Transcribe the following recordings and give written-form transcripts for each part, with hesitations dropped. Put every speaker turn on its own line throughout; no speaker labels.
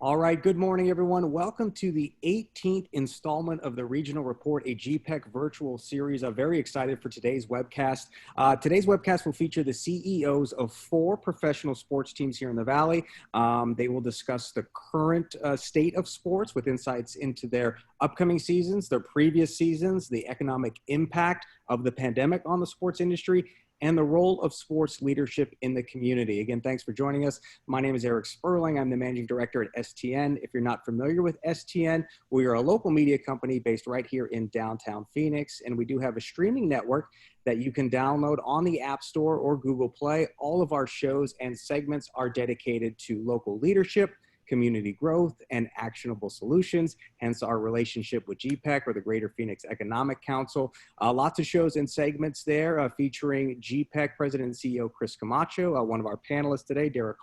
All right, good morning, everyone. Welcome to the 18th installment of the Regional Report, a GPEC Virtual Series. I'm very excited for today's webcast. Today's webcast will feature the CEOs of 4 professional sports teams here in the Valley. They will discuss the current state of sports with insights into their upcoming seasons, their previous seasons, the economic impact of the pandemic on the sports industry, and the role of sports leadership in the community. Again, thanks for joining us. My name is Eric Sperling. I'm the managing director at STN. If you're not familiar with STN, we are a local media company based right here in downtown Phoenix, and we do have a streaming network that you can download on the App Store or Google Play. All of our shows and segments are dedicated to local leadership, community growth, and actionable solutions, hence our relationship with GPEC, or the Greater Phoenix Economic Council. Lots of shows and segments there featuring GPEC President and CEO Chris Camacho, one of our panelists today, Derrick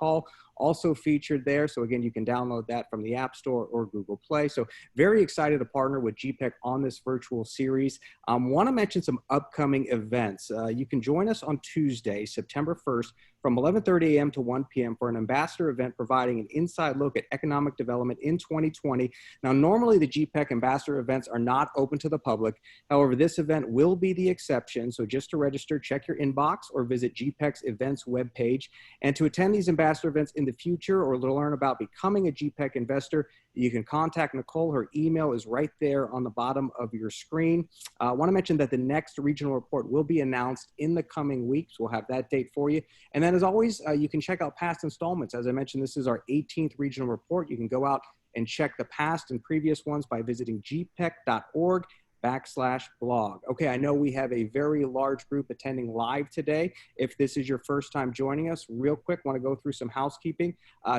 also featured there. So again, you can download that from the App Store or Google Play. So very excited to partner with GPEC on this virtual series. Want to mention some upcoming events. You can join us on Tuesday, September 1st, from 11:30 a.m. to 1 p.m. for an ambassador event providing an inside look at economic development in 2020. Now, normally the GPEC ambassador events are not open to the public. However, this event will be the exception. So just to register, check your inbox or visit GPEC's events webpage. And to attend these ambassador events in the future or to learn about becoming a GPEC investor, you can contact Nicole. Her email is right there on the bottom of your screen. I want to mention that the next regional report will be announced in the coming weeks. We'll have that date for you. And then as always, you can check out past installments. As I mentioned, this is our 18th regional report. You can go out and check the past and previous ones by visiting gpec.org/blog. Okay, I know we have a very large group attending live today. If this is your first time joining us, real quick, want to go through some housekeeping.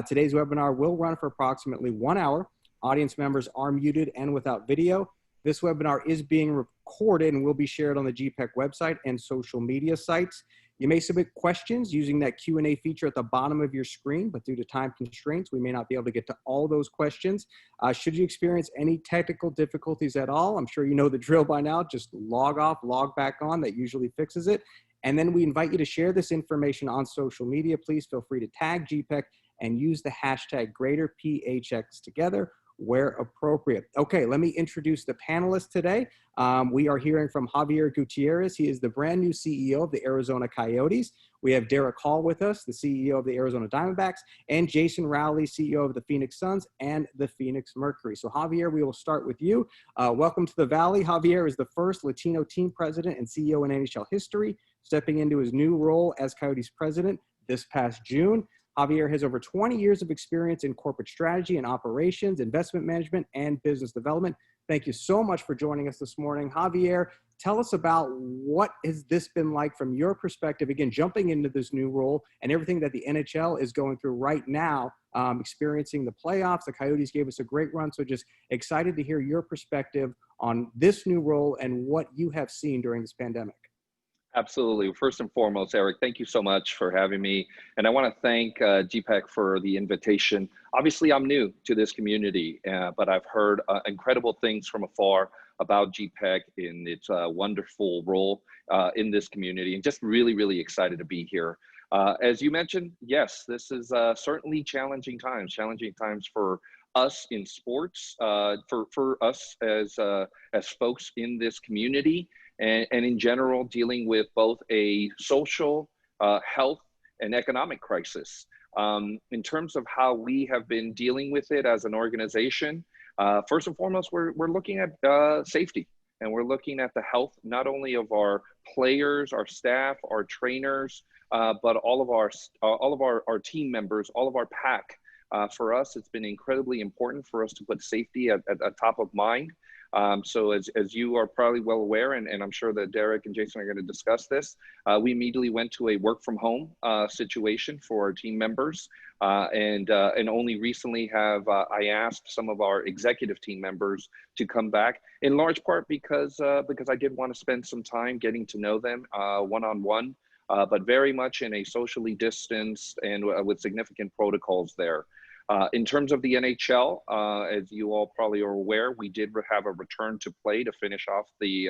Today's webinar will run for approximately 1 hour. Audience members are muted and without video. This webinar is being recorded and will be shared on the GPEC website and social media sites. You may submit questions using that Q&A feature at the bottom of your screen, but due to time constraints, we may not be able to get to all those questions. Should you experience any technical difficulties at all, I'm sure you know the drill by now, just log off, log back on, that usually fixes it. And then we invite you to share this information on social media. Please feel free to tag GPEC and use the hashtag #GreaterPHXTogether where appropriate. Okay, let me introduce the panelists today. We are hearing from Xavier Gutierrez. He is the brand new CEO of the Arizona Coyotes. We have Derrick with us, the CEO of the Arizona Diamondbacks, and Jason Rowley, CEO of the Phoenix Suns and the Phoenix Mercury. So Xavier, we will start with you. Welcome to the Valley. Xavier is the first Latino team president and CEO in NHL history, stepping into his new role as Coyotes president this past June. Xavier has over 20 years of experience in corporate strategy and operations, investment management, and business development. Thank you so much for joining us this morning. Xavier, tell us about what has this been like from your perspective, again, jumping into this new role and everything that the NHL is going through right now, experiencing the playoffs. The Coyotes gave us a great run, so just excited to hear your perspective on this new role and what you have seen during this pandemic.
Absolutely. First and foremost, Eric, thank you so much for having me. And I want to thank GPEC for the invitation. Obviously, I'm new to this community, but I've heard incredible things from afar about GPEC in its wonderful role in this community, and just really, really excited to be here. As you mentioned, yes, this is certainly challenging times for us in sports, for us as folks in this community. And in general, dealing with both a social, health, and economic crisis. In terms of how we have been dealing with it as an organization, first and foremost, we're looking at safety, and we're looking at the health not only of our players, our staff, our trainers, but all of our team members, all of our pack. For us, it's been incredibly important for us to put safety at top of mind. So as you are probably well aware, and I'm sure that Derrick and Jason are going to discuss this, we immediately went to a work from home situation for our team members. And only recently have I asked some of our executive team members to come back, in large part because I did want to spend some time getting to know them one-on-one, but very much in a socially distanced and with significant protocols there. In terms of the NHL, as you all probably are aware, we did have a return to play to finish off the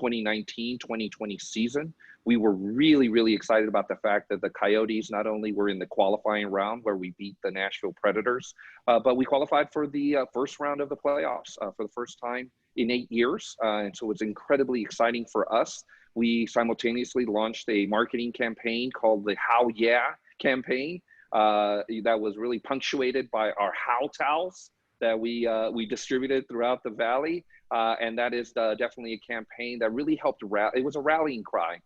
2019-2020 season. We were really, really excited about the fact that the Coyotes not only were in the qualifying round where we beat the Nashville Predators, but we qualified for the first round of the playoffs for the first time in 8 years. And so it's incredibly exciting for us. We simultaneously launched a marketing campaign called the How Yeah campaign. That was really punctuated by our How towels that we distributed throughout the Valley. And that is definitely a campaign that really helped. It was a rallying cry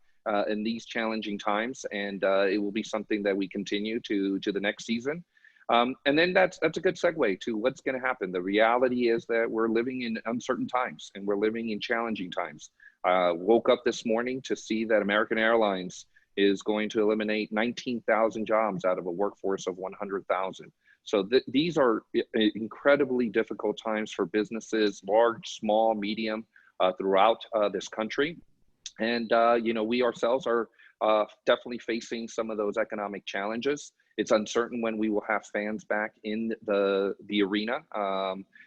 in these challenging times. And it will be something that we continue to the next season. And then that's a good segue to what's going to happen. The reality is that we're living in uncertain times and we're living in challenging times. Woke up this morning to see that American Airlines is going to eliminate 19,000 jobs out of a workforce of 100,000. So these are incredibly difficult times for businesses, large, small, medium, throughout this country. And, we ourselves are definitely facing some of those economic challenges. It's uncertain when we will have fans back in the arena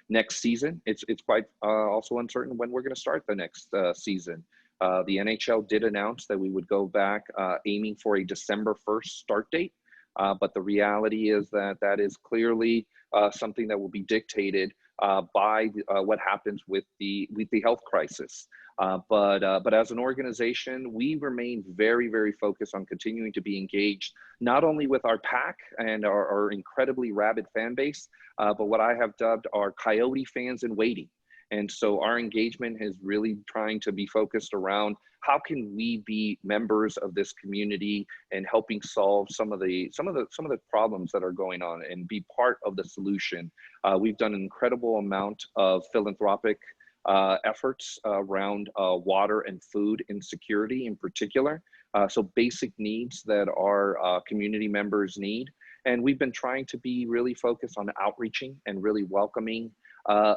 next season. It's quite also uncertain when we're going to start the next season. The NHL did announce that we would go back aiming for a December 1st start date. But the reality is that is clearly something that will be dictated by what happens with the health crisis. But as an organization, we remain very, very focused on continuing to be engaged, not only with our pack and our incredibly rabid fan base, but what I have dubbed our Coyote fans in waiting. And so our engagement is really trying to be focused around how can we be members of this community and helping solve some of the problems that are going on and be part of the solution. We've done an incredible amount of philanthropic efforts around water and food insecurity in particular. So basic needs that our community members need. And we've been trying to be really focused on outreaching and really welcoming,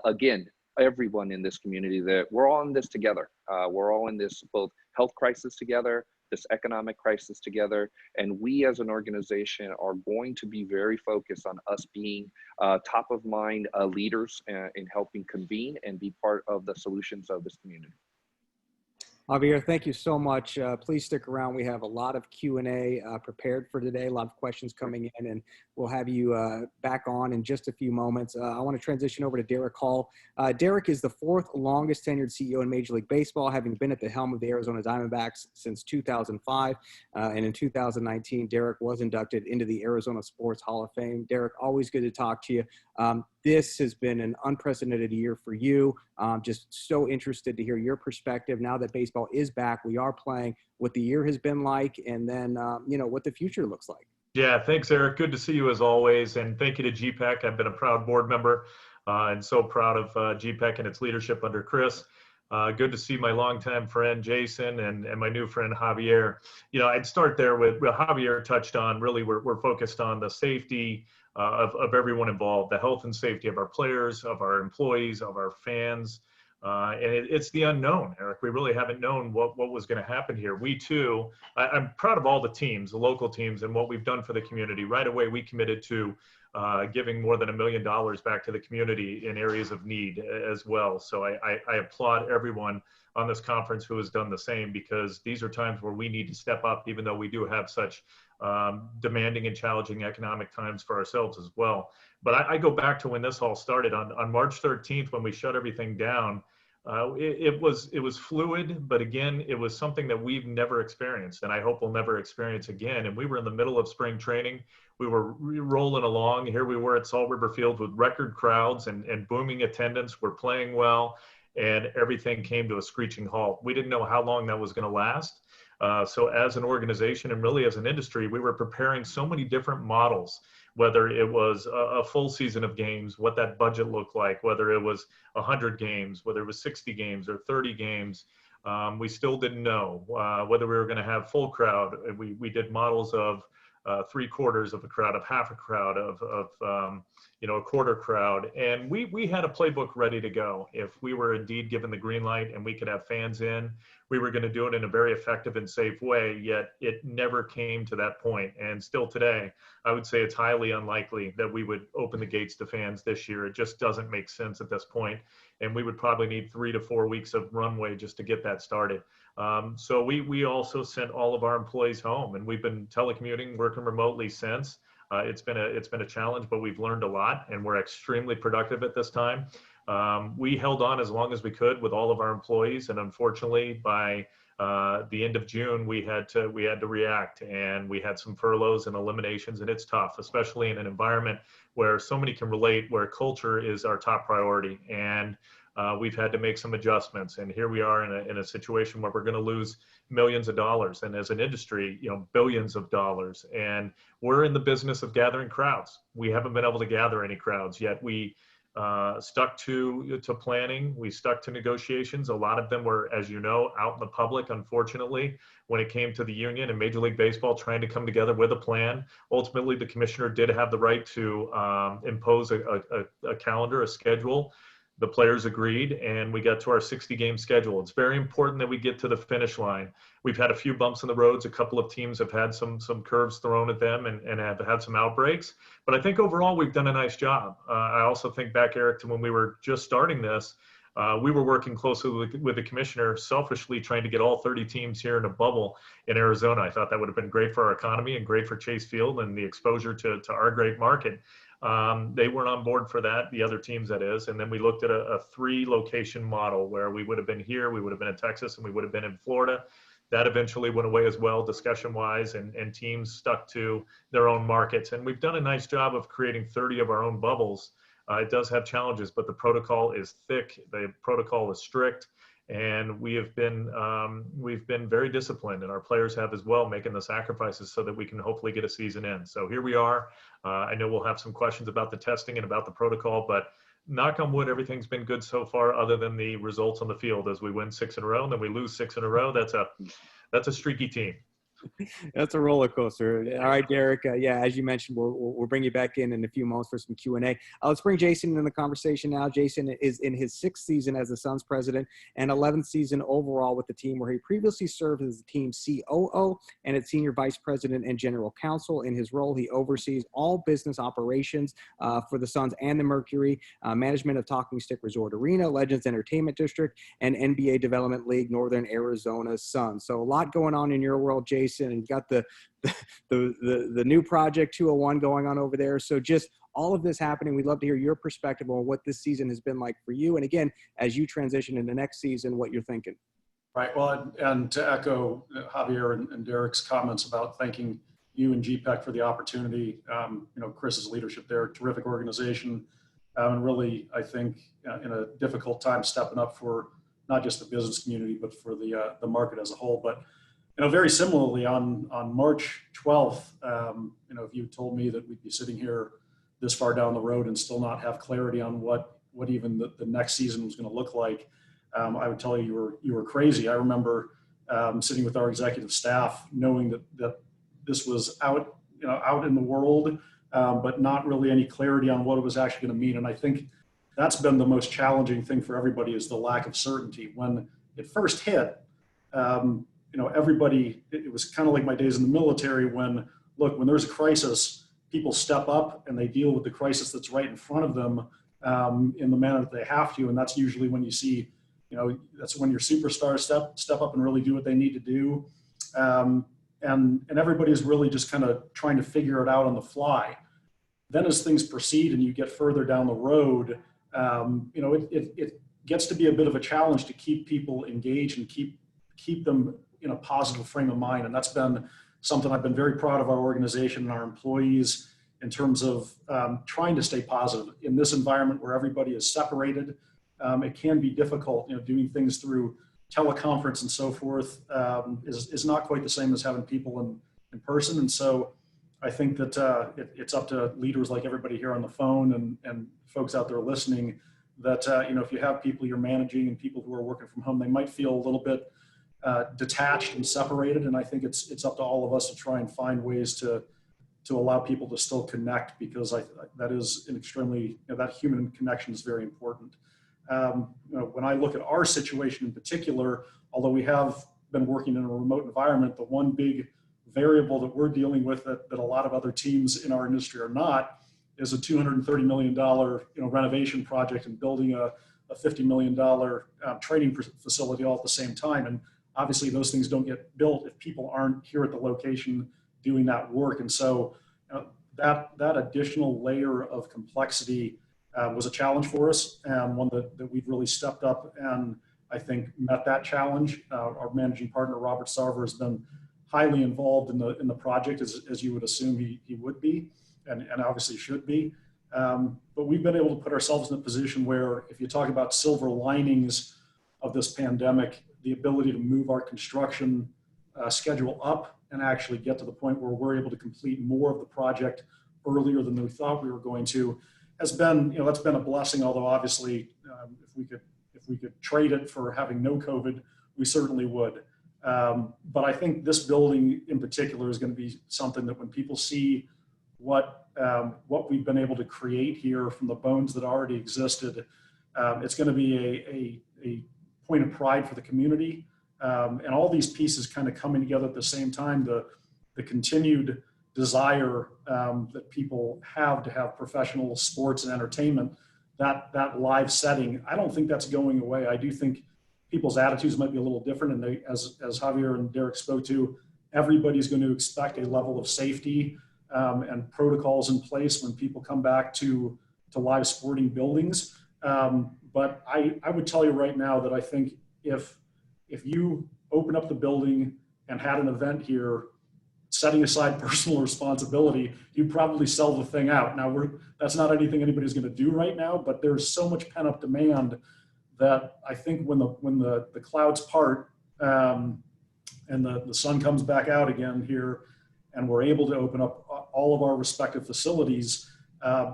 again, everyone in this community, that we're all in this together. We're all in this both health crisis together, this economic crisis together, and we as an organization are going to be very focused on us being top of mind leaders in helping convene and be part of the solutions of this community.
Xavier, thank you so much. Please stick around. We have a lot of Q&A prepared for today, a lot of questions coming in, and we'll have you back on in just a few moments. I want to transition over to Derrick Hall. Derrick is the fourth longest tenured CEO in Major League Baseball, having been at the helm of the Arizona Diamondbacks since 2005. And in 2019, Derrick was inducted into the Arizona Sports Hall of Fame. Derrick, always good to talk to you. This has been an unprecedented year for you. Just so interested to hear your perspective now that baseball is back. We are playing, what the year has been like, and then, what the future looks like.
Yeah, thanks, Eric. Good to see you as always. And thank you to GPEC. I've been a proud board member and so proud of GPEC and its leadership under Chris. Good to see my longtime friend Jason and my new friend Javier. I'd start there with what Javier touched on. Really, we're focused on the safety of everyone involved, the health and safety of our players, of our employees, of our fans. And it's the unknown, Eric. We really haven't known what was going to happen here. We too, I'm proud of all the teams, the local teams, and what we've done for the community. Right away, we committed to giving more than $1 million back to the community in areas of need as well. So I applaud everyone on this conference who has done the same, because these are times where we need to step up, even though we do have such demanding and challenging economic times for ourselves as well. But I go back to when this all started on March 13th, when we shut everything down. It was fluid, but again, it was something that we've never experienced, and I hope we'll never experience again. And we were in the middle of spring training. We were rolling along. Here we were at Salt River Field with record crowds and booming attendance. We're playing well, and everything came to a screeching halt. We didn't know how long that was going to last. So as an organization and really as an industry, we were preparing so many different models, whether it was a full season of games, what that budget looked like, whether it was 100 games, whether it was 60 games or 30 games. We still didn't know whether we were going to have full crowd. We did models of 3/4 of a crowd, of half a crowd, of a quarter crowd. And we had a playbook ready to go. If we were indeed given the green light and we could have fans in, we were going to do it in a very effective and safe way, yet it never came to that point. And still today, I would say it's highly unlikely that we would open the gates to fans this year. It just doesn't make sense at this point. And we would probably need 3 to 4 weeks of runway just to get that started. So we also sent all of our employees home, and we've been telecommuting, working remotely since. It's been a challenge, but we've learned a lot, and we're extremely productive at this time. We held on as long as we could with all of our employees, and unfortunately, by the end of June, we had to react, and we had some furloughs and eliminations, and it's tough, especially in an environment where so many can relate, where culture is our top priority, and we've had to make some adjustments. And here we are in a situation where we're going to lose millions of dollars, and as an industry, billions of dollars. And we're in the business of gathering crowds. We haven't been able to gather any crowds yet. We stuck to planning. We stuck to negotiations. A lot of them were, as you know, out in the public, unfortunately, when it came to the union and Major League Baseball trying to come together with a plan. Ultimately, the commissioner did have the right to impose a calendar, a schedule. The players agreed, and we got to our 60-game schedule. It's very important that we get to the finish line. We've had a few bumps in the roads. A couple of teams have had some curves thrown at them and have had some outbreaks. But I think overall we've done a nice job. I also think back, Eric, to when we were just starting this, we were working closely with the commissioner, selfishly trying to get all 30 teams here in a bubble in Arizona. I thought that would have been great for our economy and great for Chase Field and the exposure to our great market. They weren't on board for that, the other teams that is. And then we looked at a 3-location model where we would have been here, we would have been in Texas, and we would have been in Florida. That eventually went away as well, discussion-wise, and teams stuck to their own markets. And we've done a nice job of creating 30 of our own bubbles. It does have challenges, but the protocol is thick, the protocol is strict, and we've been very disciplined, and our players have as well, making the sacrifices so that we can hopefully get a season in. So here we are. I know we'll have some questions about the testing and about the protocol, but knock on wood, everything's been good so far, other than the results on the field. As we win 6 in a row and then we lose 6 in a row, that's a streaky team.
That's a roller coaster. All right, Derrick. Yeah, as you mentioned, we'll bring you back in a few moments for some Q&A. Let's bring Jason in the conversation now. Jason is in his 6th season as the Suns president and 11th season overall with the team, where he previously served as the team's COO and its senior vice president and general counsel. In his role, he oversees all business operations for the Suns and the Mercury, management of Talking Stick Resort Arena, Legends Entertainment District, and NBA Development League Northern Arizona Suns. So a lot going on in your world, Jason. And you got the new project 201 going on over there. So just all of this happening, we'd love to hear your perspective on what this season has been like for you. And again, as you transition into next season, what you're thinking.
Right. Well, and to echo Javier and Derrick's comments about thanking you and GPEC for the opportunity, Chris's leadership there, terrific organization, and really, I think, in a difficult time, stepping up for not just the business community, but for the market as a whole. But very similarly, on March 12th, if you told me that we'd be sitting here this far down the road and still not have clarity on what even the next season was going to look like, I would tell you were crazy. I remember sitting with our executive staff, knowing that this was out in the world, but not really any clarity on what it was actually going to mean. And I think that's been the most challenging thing for everybody, is the lack of certainty. When it first hit, everybody, it was kind of like my days in the military when there's a crisis, people step up and they deal with the crisis that's right in front of them in the manner that they have to. And that's usually when you see, that's when your superstars step up and really do what they need to do. And everybody's really just kind of trying to figure it out on the fly. Then as things proceed and you get further down the road, it gets to be a bit of a challenge to keep people engaged and keep them in a positive frame of mind. And that's been something I've been very proud of our organization and our employees in terms of trying to stay positive in this environment where everybody is separated. It can be difficult, doing things through teleconference and so forth is not quite the same as having people in person. And so I think that it's up to leaders like everybody here on the phone and folks out there listening that, if you have people you're managing and people who are working from home, they might feel a little bit detached and separated. And I think it's up to all of us to try and find ways to to allow people to still connect, because that is an extremely, that human connection is very important. When I look at our situation in particular, although we have been working in a remote environment, the one big variable that we're dealing with that a lot of other teams in our industry are not is a $230 million renovation project and building a $50 million training facility all at the same time. And obviously those things don't get built if people aren't here at the location doing that work. And so that additional layer of complexity was a challenge for us, and one that we've really stepped up and I think met that challenge. Our managing partner, Robert Sarver, has been highly involved in the project, as you would assume he would be, and obviously should be. But we've been able to put ourselves in a position where, if you talk about silver linings of this pandemic, the ability to move our construction schedule up and actually get to the point where we're able to complete more of the project earlier than we thought we were going to, has been, that's been a blessing. Although obviously, if we could trade it for having no COVID, we certainly would. But I think this building in particular is going to be something that when people see what we've been able to create here from the bones that already existed, it's going to be a point of pride for the community. And all these pieces kind of coming together at the same time, the continued desire that people have to have professional sports and entertainment, that live setting, I don't think that's going away. I do think people's attitudes might be a little different, and as Xavier and Derrick spoke to, everybody's going to expect a level of safety and protocols in place when people come back to live sporting buildings. But I would tell you right now that I think if you open up the building and had an event here, setting aside personal responsibility, you'd probably sell the thing out. Now, that's not anything anybody's going to do right now, but there's so much pent-up demand that I think when the clouds part and the sun comes back out again here, and we're able to open up all of our respective facilities,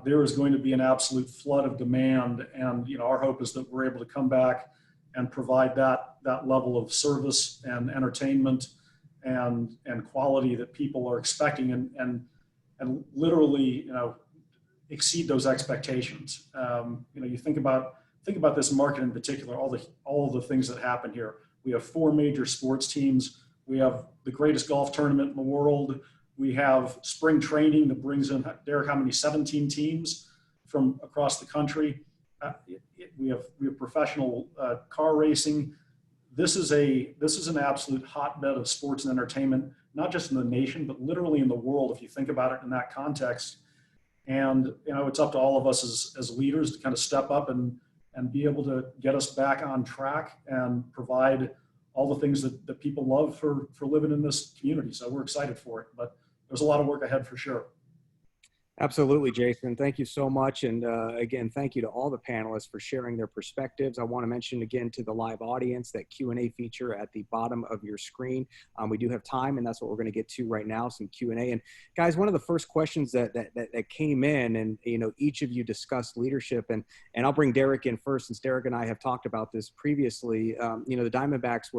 there is going to be an absolute flood of demand. And our hope is that we're able to come back and provide that level of service and entertainment and quality that people are expecting, and literally exceed those expectations. You think about this market in particular, all the things that happen here. We have 4 major sports teams. We have the greatest golf tournament in the world. We have spring training that brings in, Derrick, how many? 17 teams from across the country. We have professional car racing. This is an absolute hotbed of sports and entertainment, not just in the nation, but literally in the world, if you think about it in that context. And it's up to all of us as leaders to kind of step up and be able to get us back on track and provide all the things that people love for living in this community. So we're excited for it, but there's a lot of work ahead for sure.
Absolutely, Jason. Thank you so much. And again, thank you to all the panelists for sharing their perspectives. I want to mention again to the live audience that Q&A feature at the bottom of your screen. We do have time, and that's what we're going to get to right now, some Q&A. And guys, one of the first questions that came in, and each of you discussed leadership, and I'll bring Derrick in first, since Derrick and I have talked about this previously. The Diamondbacks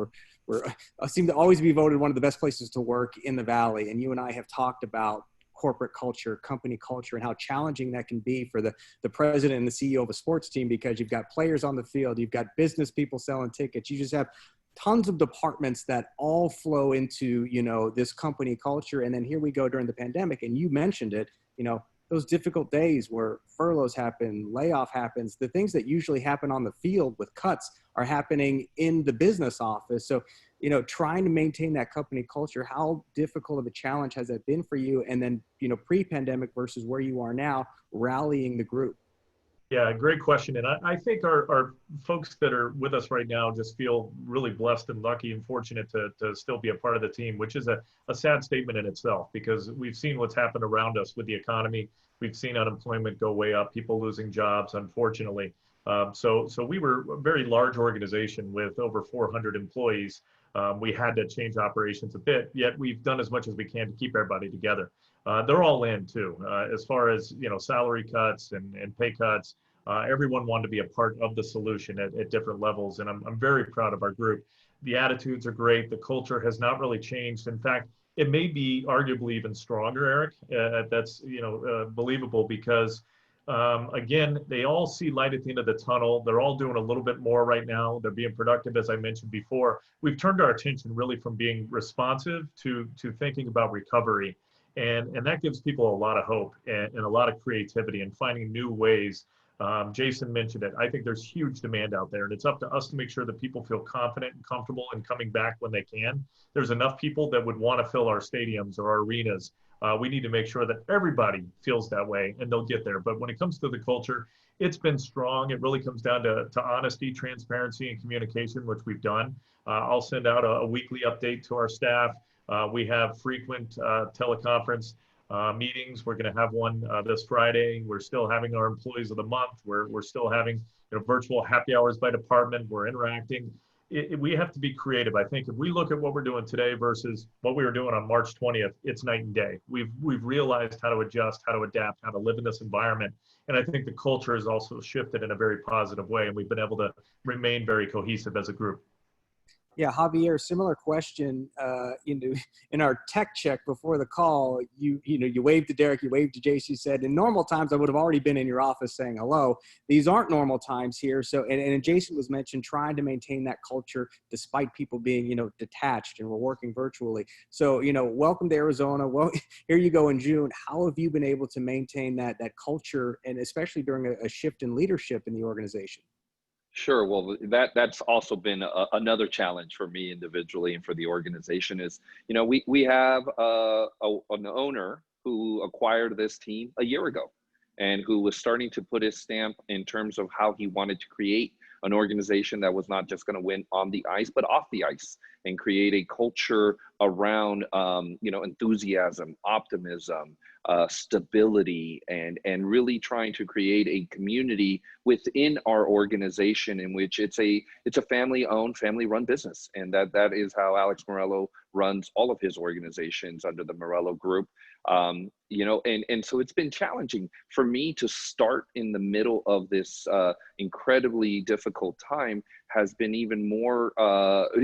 seem to always be voted one of the best places to work in the Valley. And you and I have talked about corporate culture, company culture, and how challenging that can be for the president and the CEO of a sports team, because you've got players on the field, you've got business people selling tickets, you just have tons of departments that all flow into, this company culture. And then here we go during the pandemic, and you mentioned it, those difficult days where furloughs happen, layoff happens, the things that usually happen on the field with cuts are happening in the business office. So, trying to maintain that company culture, how difficult of a challenge has that been for you? And then, pre-pandemic versus where you are now, rallying the group.
Yeah, great question. And I think our folks that are with us right now just feel really blessed and lucky and fortunate to still be a part of the team, which is a sad statement in itself, because we've seen what's happened around us with the economy. We've seen unemployment go way up, people losing jobs, unfortunately. So we were a very large organization with over 400 employees. We had to change operations a bit, yet we've done as much as we can to keep everybody together. They're all in too, as far as salary cuts and pay cuts. Everyone wanted to be a part of the solution at different levels, and I'm very proud of our group. The attitudes are great. The culture has not really changed. In fact, it may be arguably even stronger, Eric. That's, believable because, again, they all see light at the end of the tunnel. They're all doing a little bit more right now. They're being productive, as I mentioned before. We've turned our attention really from being responsive to thinking about recovery. And that gives people a lot of hope and a lot of creativity and finding new ways. Jason mentioned it. I think there's huge demand out there, and it's up to us to make sure that people feel confident and comfortable in coming back when they can. There's enough people that would want to fill our stadiums or our arenas. We need to make sure that everybody feels that way, and they'll get there. But when it comes to the culture, it's been strong. It really comes down to honesty, transparency, and communication, which we've done. I'll send out a weekly update to our staff. We have frequent teleconference meetings. We're going to have one this Friday. We're still having our employees of the month. We're still having virtual happy hours by department. We're interacting. We have to be creative. I think if we look at what we're doing today versus what we were doing on March 20th, it's night and day. We've realized how to adjust, how to adapt, how to live in this environment. And I think the culture has also shifted in a very positive way, and we've been able to remain very cohesive as a group.
Yeah, Javier, similar question. In our tech check before the call, you waved to Derrick, you waved to Jason, you said, in normal times, I would have already been in your office saying hello. These aren't normal times here. So, and Jason was mentioned trying to maintain that culture despite people being, detached, and we're working virtually. So, welcome to Arizona. Well, here you go in June. How have you been able to maintain that culture, and especially during a shift in leadership in the organization?
Sure. Well, that's also been another challenge for me individually and for the organization is, we have an owner who acquired this team a year ago and who was starting to put his stamp in terms of how he wanted to create an organization that was not just going to win on the ice, but off the ice, and create a culture around, enthusiasm, optimism, stability, and really trying to create a community within our organization in which it's a family-owned, family-run business, and that is how Alex Morello runs all of his organizations under the Morello Group. And so it's been challenging for me to start in the middle of this incredibly difficult time. Has been even more,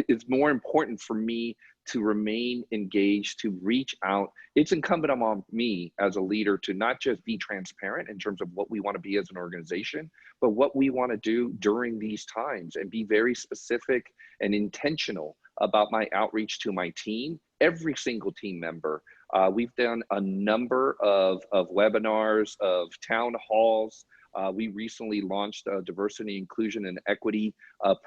it's more important for me to remain engaged, to reach out. It's incumbent on me as a leader to not just be transparent in terms of what we want to be as an organization, but what we want to do during these times, and be very specific and intentional about my outreach to my team, every single team member. We've done a number of webinars, of town halls. We recently launched a diversity, inclusion, and equity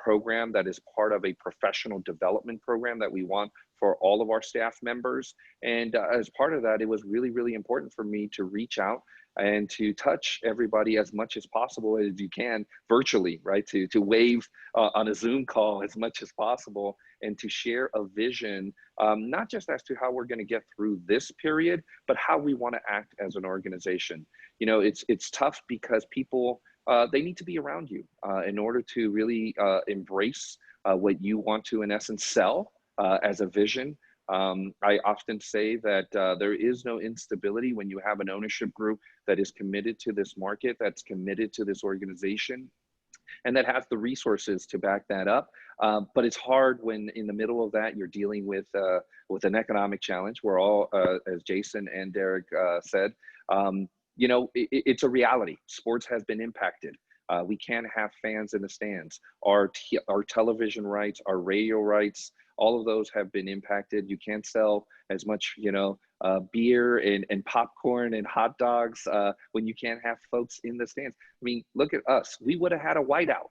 program that is part of a professional development program that we want for all of our staff members. And as part of that, it was really, really important for me to reach out and to touch everybody as much as possible as you can virtually, right? To wave on a Zoom call as much as possible, and to share a vision, not just as to how we're going to get through this period, but how we want to act as an organization. It's tough because people, they need to be around you in order to really embrace what you want to, in essence, sell as a vision. I often say that there is no instability when you have an ownership group that is committed to this market, that's committed to this organization, and that has the resources to back that up. But it's hard when in the middle of that, you're dealing with an economic challenge. We're all, as Jason and Derrick said, it's a reality. Sports has been impacted. We can't have fans in the stands. Our television rights, our radio rights, all of those have been impacted. You can't sell as much, beer and popcorn and hot dogs when you can't have folks in the stands. I mean, look at us. We would have had a whiteout.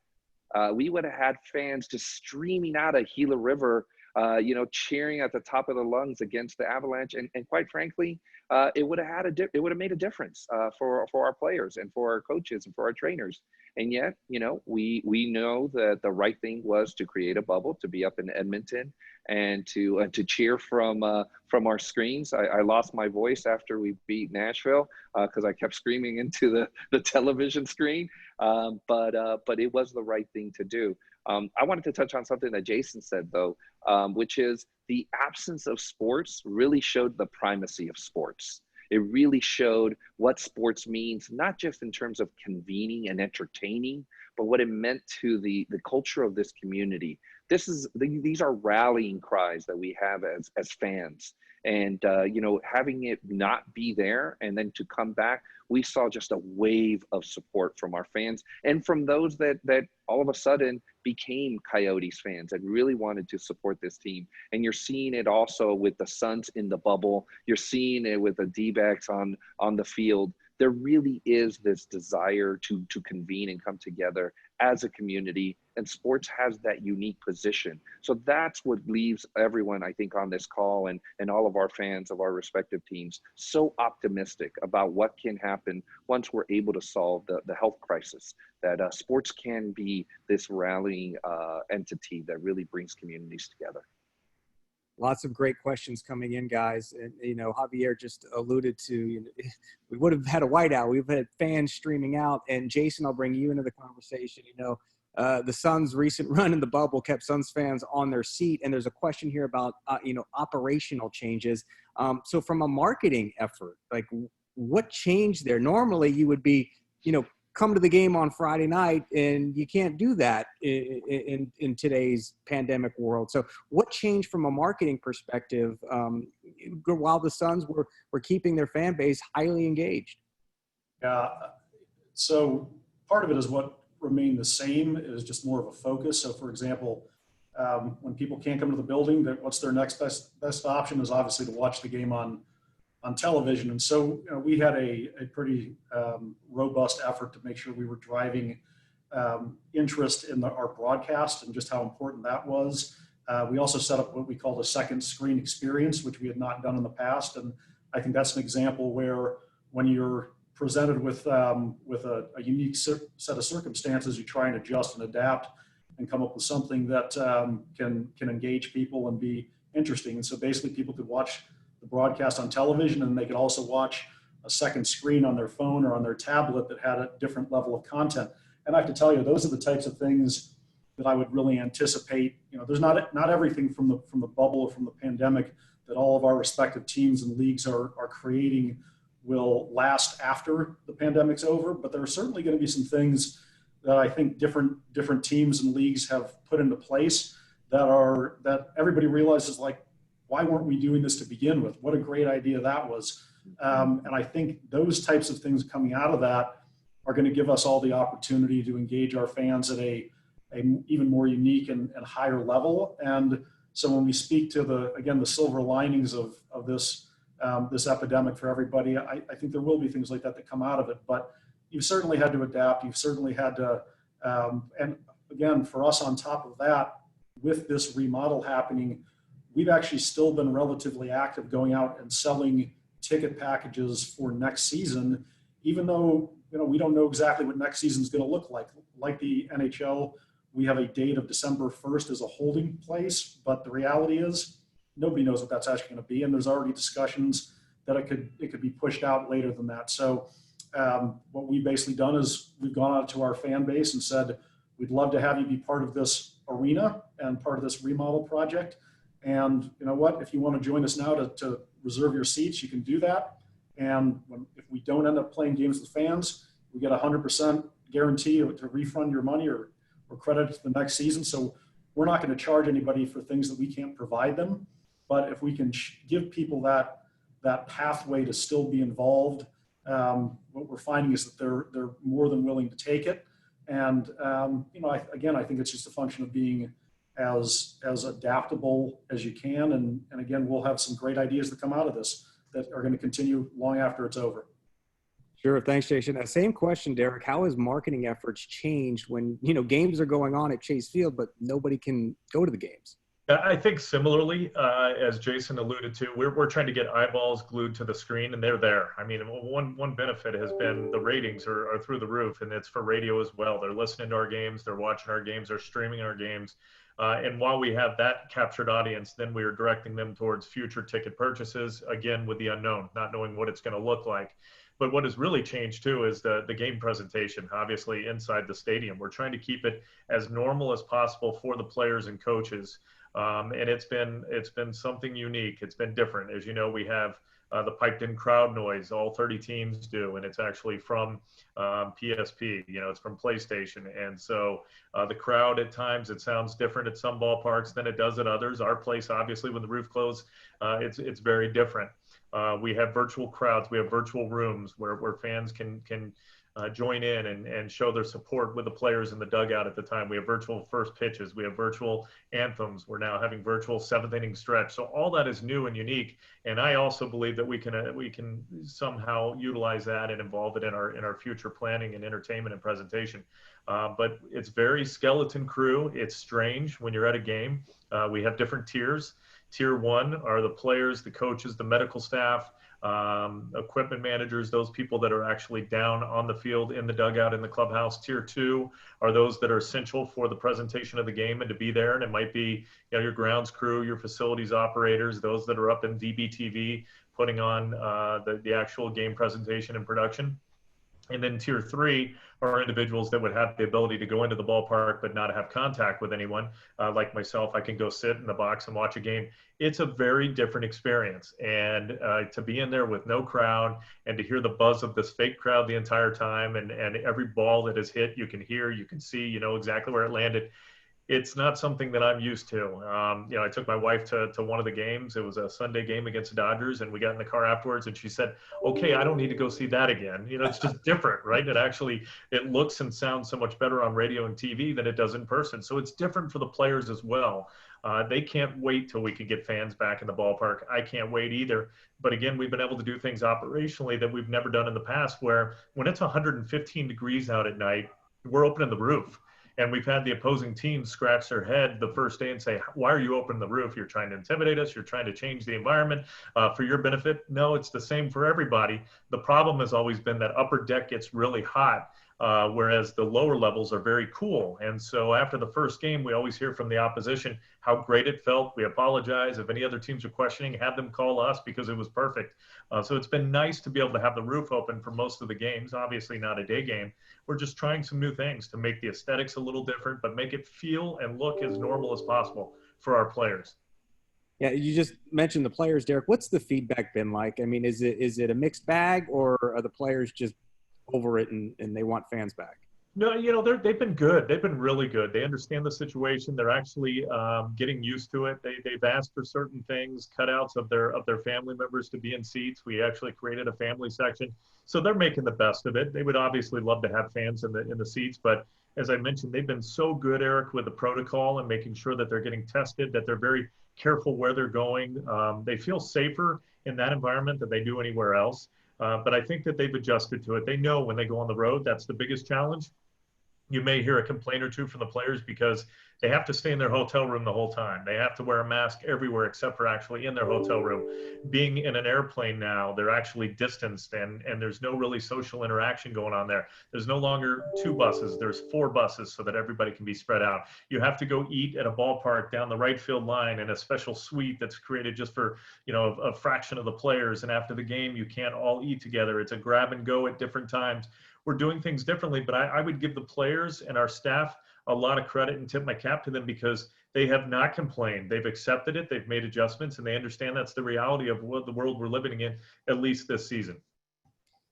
We would have had fans just streaming out of Gila River, cheering at the top of their lungs against the Avalanche. And quite frankly, it would have made a difference for our players and for our coaches and for our trainers. And yet, we know that the right thing was to create a bubble, to be up in Edmonton, and to cheer from our screens. I lost my voice after we beat Nashville because I kept screaming into the television screen. But it was the right thing to do. I wanted to touch on something that Jason said, though, which is the absence of sports really showed the primacy of sports. It really showed what sports means, not just in terms of convening and entertaining, but what it meant to the culture of this community. These are rallying cries that we have as fans. And, having it not be there and then to come back, we saw just a wave of support from our fans and from those that all of a sudden became Coyotes fans and really wanted to support this team. And you're seeing it also with the Suns in the bubble. You're seeing it with the D-backs on the field. There really is this desire to convene and come together as a community, and sports has that unique position. So that's what leaves everyone, I think, on this call and all of our fans of our respective teams so optimistic about what can happen once we're able to solve the health crisis, that sports can be this rallying entity that really brings communities together.
Lots of great questions coming in, guys. And, Javier just alluded to, we would have had a whiteout. We've had fans streaming out. And Jason, I'll bring you into the conversation. The Suns' recent run in the bubble kept Suns fans on their seat. And there's a question here about, operational changes. So from a marketing effort, like what changed there? Normally you would be, come to the game on Friday night, and you can't do that in today's pandemic world. So what changed from a marketing perspective while the Suns were keeping their fan base highly engaged?
Yeah, so part of it is what remained the same is just more of a focus. So for example, when people can't come to the building, what's their next best option is obviously to watch the game on television. And so we had a pretty robust effort to make sure we were driving interest in our broadcast and just how important that was. We also set up what we called a second screen experience, which we had not done in the past. And I think that's an example where when you're presented with a unique set of circumstances, you try and adjust and adapt and come up with something that can engage people and be interesting. And so basically people could watch the broadcast on television, and they could also watch a second screen on their phone or on their tablet that had a different level of content. And I have to tell you, those are the types of things that I would really anticipate. There's not everything from the bubble or from the pandemic that all of our respective teams and leagues are creating will last after the pandemic's over, but there are certainly going to be some things that I think different teams and leagues have put into place that everybody realizes, like, why weren't we doing this to begin with? What a great idea that was. And I think those types of things coming out of that are going to give us all the opportunity to engage our fans at a even more unique and higher level. And so when we speak to the silver linings of this epidemic for everybody, I think there will be things like that come out of it. But you've certainly had to adapt. You've certainly had to, and again, for us on top of that, with this remodel happening, we've actually still been relatively active going out and selling ticket packages for next season, even though we don't know exactly what next season is going to look like. Like the NHL, we have a date of December 1st as a holding place, but the reality is nobody knows what that's actually going to be, and there's already discussions that it could be pushed out later than that. So what we've basically done is we've gone out to our fan base and said, we'd love to have you be part of this arena and part of this remodel project. And you know what, if you want to join us now to reserve your seats, you can do that. And if we don't end up playing games with fans, we get 100% guarantee to refund your money or credit to the next season. So we're not going to charge anybody for things that we can't provide them. But if we can give people that pathway to still be involved, what we're finding is that they're more than willing to take it. And I think it's just a function of being as adaptable as you can. And again, we'll have some great ideas that come out of this that are going to continue long after it's over.
Sure. Thanks, Jason. Same question, Derrick. How has marketing efforts changed when, games are going on at Chase Field, but nobody can go to the games?
I think similarly, as Jason alluded to, we're trying to get eyeballs glued to the screen, and they're there. I mean, one benefit has been the ratings are through the roof, and it's for radio as well. They're listening to our games, they're watching our games, they're streaming our games. And while we have that captured audience, then we are directing them towards future ticket purchases, again, with the unknown, not knowing what it's going to look like. But what has really changed, too, is the game presentation, obviously, inside the stadium. We're trying to keep it as normal as possible for the players and coaches. And it's been something unique. It's been different. As you know, we have the piped-in crowd noise. All 30 teams do, and it's actually from PSP. It's from PlayStation, and so the crowd at times it sounds different at some ballparks than it does at others. Our place, obviously, when the roof closed, it's very different. We have virtual crowds. We have virtual rooms where fans can join in and show their support with the players in the dugout at the time. We have virtual first pitches. We have virtual anthems. We're now having virtual seventh inning stretch. So all that is new and unique. And I also believe that we can somehow utilize that and involve it in our future planning and entertainment and presentation. But it's very skeleton crew. It's strange when you're at a game. We have different tiers. Tier 1 are the players, the coaches, the medical staff, equipment managers, those people that are actually down on the field, in the dugout, in the clubhouse. Tier 2 are those that are essential for the presentation of the game and to be there. And it might be your grounds crew, your facilities operators, those that are up in DBTV putting on the actual game presentation and production. And then tier 3 are individuals that would have the ability to go into the ballpark but not have contact with anyone. Like myself, I can go sit in the box and watch a game. It's a very different experience. And to be in there with no crowd and to hear the buzz of this fake crowd the entire time, and every ball that is hit, you can hear, you can see, you know exactly where it landed. It's not something that I'm used to. I took my wife to one of the games. It was a Sunday game against the Dodgers, and we got in the car afterwards, and she said, okay, I don't need to go see that again. It's just different, right? It looks and sounds so much better on radio and TV than it does in person. So it's different for the players as well. They can't wait till we can get fans back in the ballpark. I can't wait either. But again, we've been able to do things operationally that we've never done in the past, where when it's 115 degrees out at night, we're opening the roof. And we've had the opposing team scratch their head the first day and say, why are you opening the roof? You're trying to intimidate us. You're trying to change the environment for your benefit. No, it's the same for everybody. The problem has always been that upper deck gets really hot, whereas the lower levels are very cool. And so after the first game, we always hear from the opposition how great it felt. We apologize. If any other teams are questioning, have them call us because it was perfect. So it's been nice to be able to have the roof open for most of the games, obviously not a day game. We're just trying some new things to make the aesthetics a little different, but make it feel and look as normal as possible for our players.
Yeah, you just mentioned the players, Derrick. What's the feedback been like? I mean, is it a mixed bag, or are the players just over it and they want fans back?
No, they've been good. They've been really good. They understand the situation. They're actually getting used to it. They've asked for certain things, cutouts of their family members to be in seats. We actually created a family section, so they're making the best of it. They would obviously love to have fans in the seats, but as I mentioned, they've been so good, Eric, with the protocol and making sure that they're getting tested, that they're very careful where they're going. They feel safer in that environment than they do anywhere else. But I think that they've adjusted to it. They know when they go on the road, that's the biggest challenge. You may hear a complaint or two from the players because they have to stay in their hotel room the whole time. They have to wear a mask everywhere except for actually in their hotel room. Being in an airplane now, they're actually distanced and there's no really social interaction going on there. There's no longer 2 buses, there's 4 buses so that everybody can be spread out. You have to go eat at a ballpark down the right field line in a special suite that's created just for, a fraction of the players. And after the game, you can't all eat together. It's a grab and go at different times. We're doing things differently, but I would give the players and our staff a lot of credit and tip my cap to them because they have not complained. They've accepted it, they've made adjustments, and they understand that's the reality of what the world we're living in, at least this season.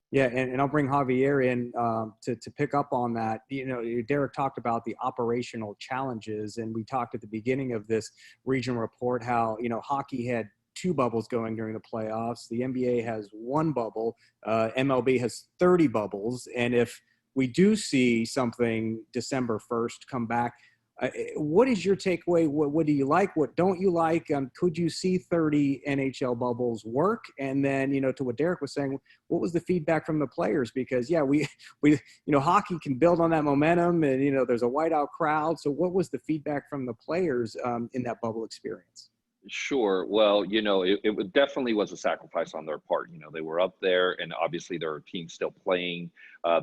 Yeah, and I'll bring Xavier in to pick up on that. Derrick talked about the operational challenges, and we talked at the beginning of this regional report how, hockey had 2 bubbles going during the playoffs. The NBA has 1 bubble. MLB has 30 bubbles. And if we do see something December 1st come back, what is your takeaway? What do you like? What don't you like? Could you see 30 NHL bubbles work? And then, to what Derrick was saying, what was the feedback from the players? Because, we hockey can build on that momentum and, there's a whiteout crowd. So what was the feedback from the players in that bubble experience?
Sure. Well, it definitely was a sacrifice on their part. They were up there and obviously there are teams still playing.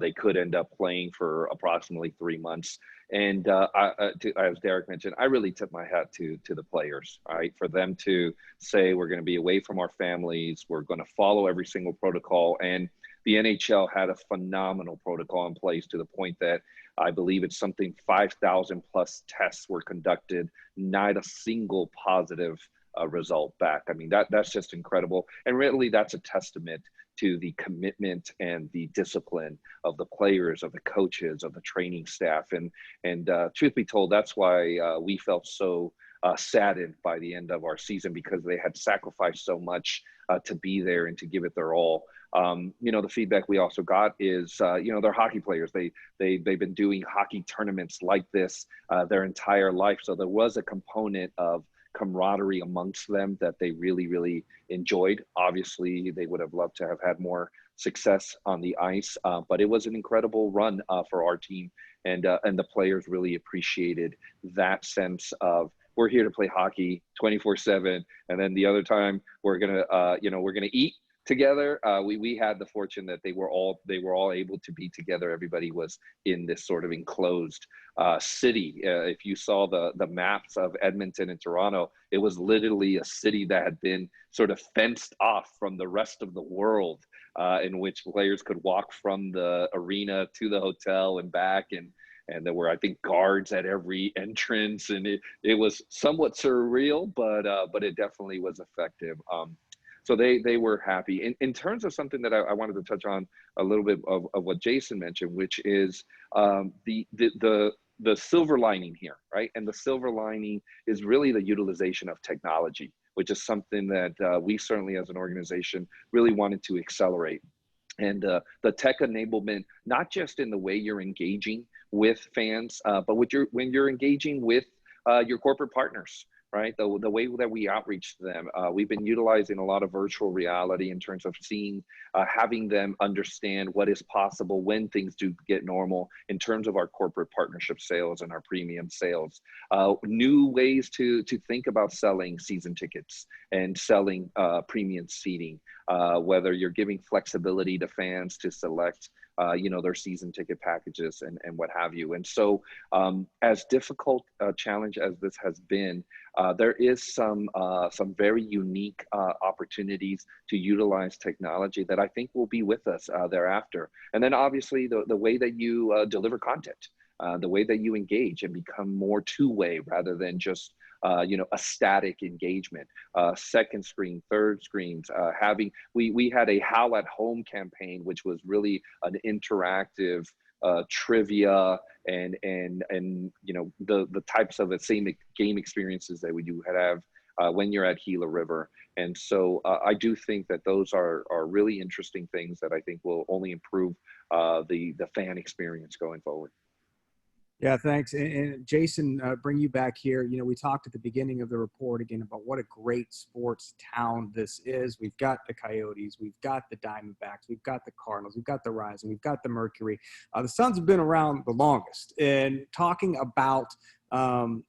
They could end up playing for approximately 3 months. And as Derrick mentioned, I really tip my hat to the players, right? For them to say, we're going to be away from our families. We're going to follow every single protocol. And the NHL had a phenomenal protocol in place to the point that I believe it's something 5,000 plus tests were conducted, not a single positive result back. I mean, that's just incredible. And really, that's a testament to the commitment and the discipline of the players, of the coaches, of the training staff. And truth be told, that's why we felt so saddened by the end of our season, because they had sacrificed so much to be there and to give it their all. The feedback we also got is, they're hockey players. They've been doing hockey tournaments like this their entire life. So there was a component of camaraderie amongst them that they really, really enjoyed. Obviously, they would have loved to have had more success on the ice, but it was an incredible run for our team, and the players really appreciated that sense of, we're here to play hockey 24/7, and then the other time we're gonna eat together. We had the fortune that they were all able to be together. Everybody was in this sort of enclosed city. If you saw the maps of Edmonton and Toronto, it was literally a city that had been sort of fenced off from the rest of the world, in which players could walk from the arena to the hotel and back, and there were, I think, guards at every entrance, and it was somewhat surreal, but it definitely was effective. So they were happy. In terms of something that I wanted to touch on a little bit of what Jason mentioned, which is the silver lining here, right? And the silver lining is really the utilization of technology, which is something that we certainly as an organization really wanted to accelerate. And the tech enablement, not just in the way you're engaging with fans, but when you're engaging with your corporate partners, right? The way that we outreach to them, we've been utilizing a lot of virtual reality in terms of having them understand what is possible when things do get normal in terms of our corporate partnership sales and our premium sales. New ways to think about selling season tickets and selling premium seating, whether you're giving flexibility to fans to select their season ticket packages and what have you. And so as difficult a challenge as this has been, there is some very unique opportunities to utilize technology that I think will be with us thereafter. And then obviously the way that you deliver content, the way that you engage and become more two-way rather than just a static engagement, second screen, third screens, we had a How at Home campaign, which was really an interactive trivia and the types of the same game experiences that we do have when you're at Gila River. And so I do think that those are really interesting things that I think will only improve the fan experience going forward.
Yeah, thanks. And Jason, bring you back here. We talked at the beginning of the report again about what a great sports town this is. We've got the Coyotes, we've got the Diamondbacks, we've got the Cardinals, we've got the Rising, we've got the Mercury. The Suns have been around the longest. And talking about,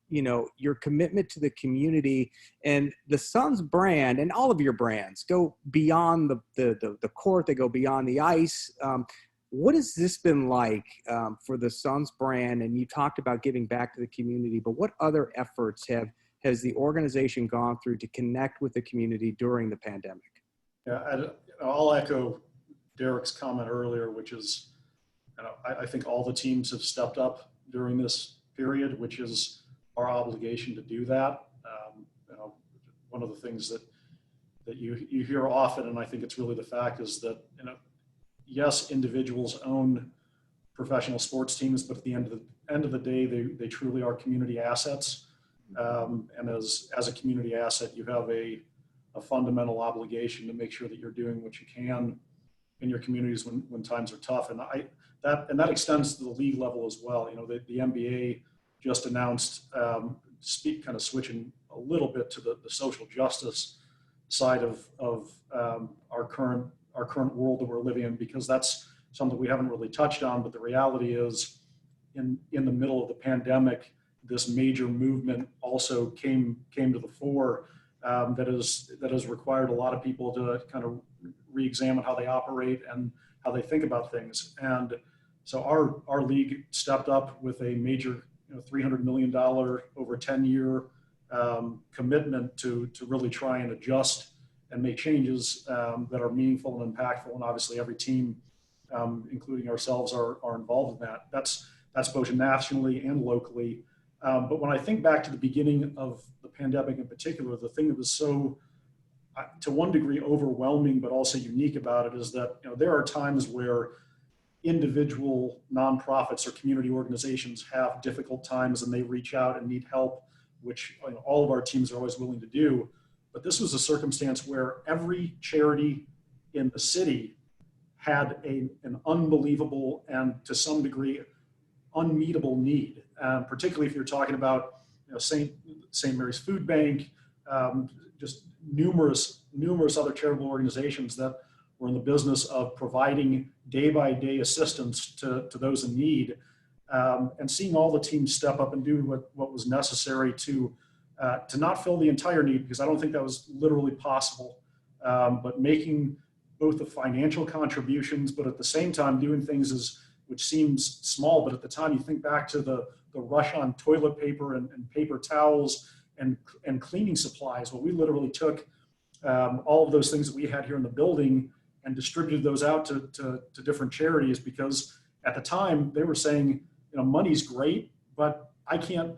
your commitment to the community and the Suns brand, and all of your brands go beyond the court, they go beyond the ice. What has this been like for the Suns brand? And you talked about giving back to the community, but what other efforts has the organization gone through to connect with the community during the pandemic?
Yeah, I'll echo Derrick's comment earlier, which is, I think all the teams have stepped up during this period, which is our obligation to do that. One of the things that you hear often, and I think it's really the fact, is that yes, individuals own professional sports teams, but at the end of the day, they truly are community assets. And as a community asset, you have a fundamental obligation to make sure that you're doing what you can in your communities when times are tough. And that extends to the league level as well. The NBA just announced, kind of switching a little bit to the social justice side of our current world that we're living in, because that's something we haven't really touched on. But the reality is, in the middle of the pandemic, this major movement also came to the fore that has required a lot of people to kind of re-examine how they operate and how they think about things. And so our league stepped up with a major $300 million over 10-year commitment to really try and adjust and make changes that are meaningful and impactful. And obviously every team, including ourselves, are involved in that. That's both nationally and locally. But when I think back to the beginning of the pandemic in particular, the thing that was so, to one degree, overwhelming, but also unique about it is that, there are times where individual nonprofits or community organizations have difficult times and they reach out and need help, which all of our teams are always willing to do. But this was a circumstance where every charity in the city had an unbelievable and to some degree unmeetable need, particularly if you're talking about St. Mary's Food Bank, just numerous other charitable organizations that were in the business of providing day-by-day assistance to those in need, and seeing all the teams step up and do what was necessary to not fill the entire need, because I don't think that was literally possible, but making both the financial contributions, but at the same time doing things which seems small, but at the time you think back to the rush on toilet paper and paper towels and cleaning supplies. Well, we literally took all of those things that we had here in the building and distributed those out to different charities, because at the time they were saying, money's great, but I can't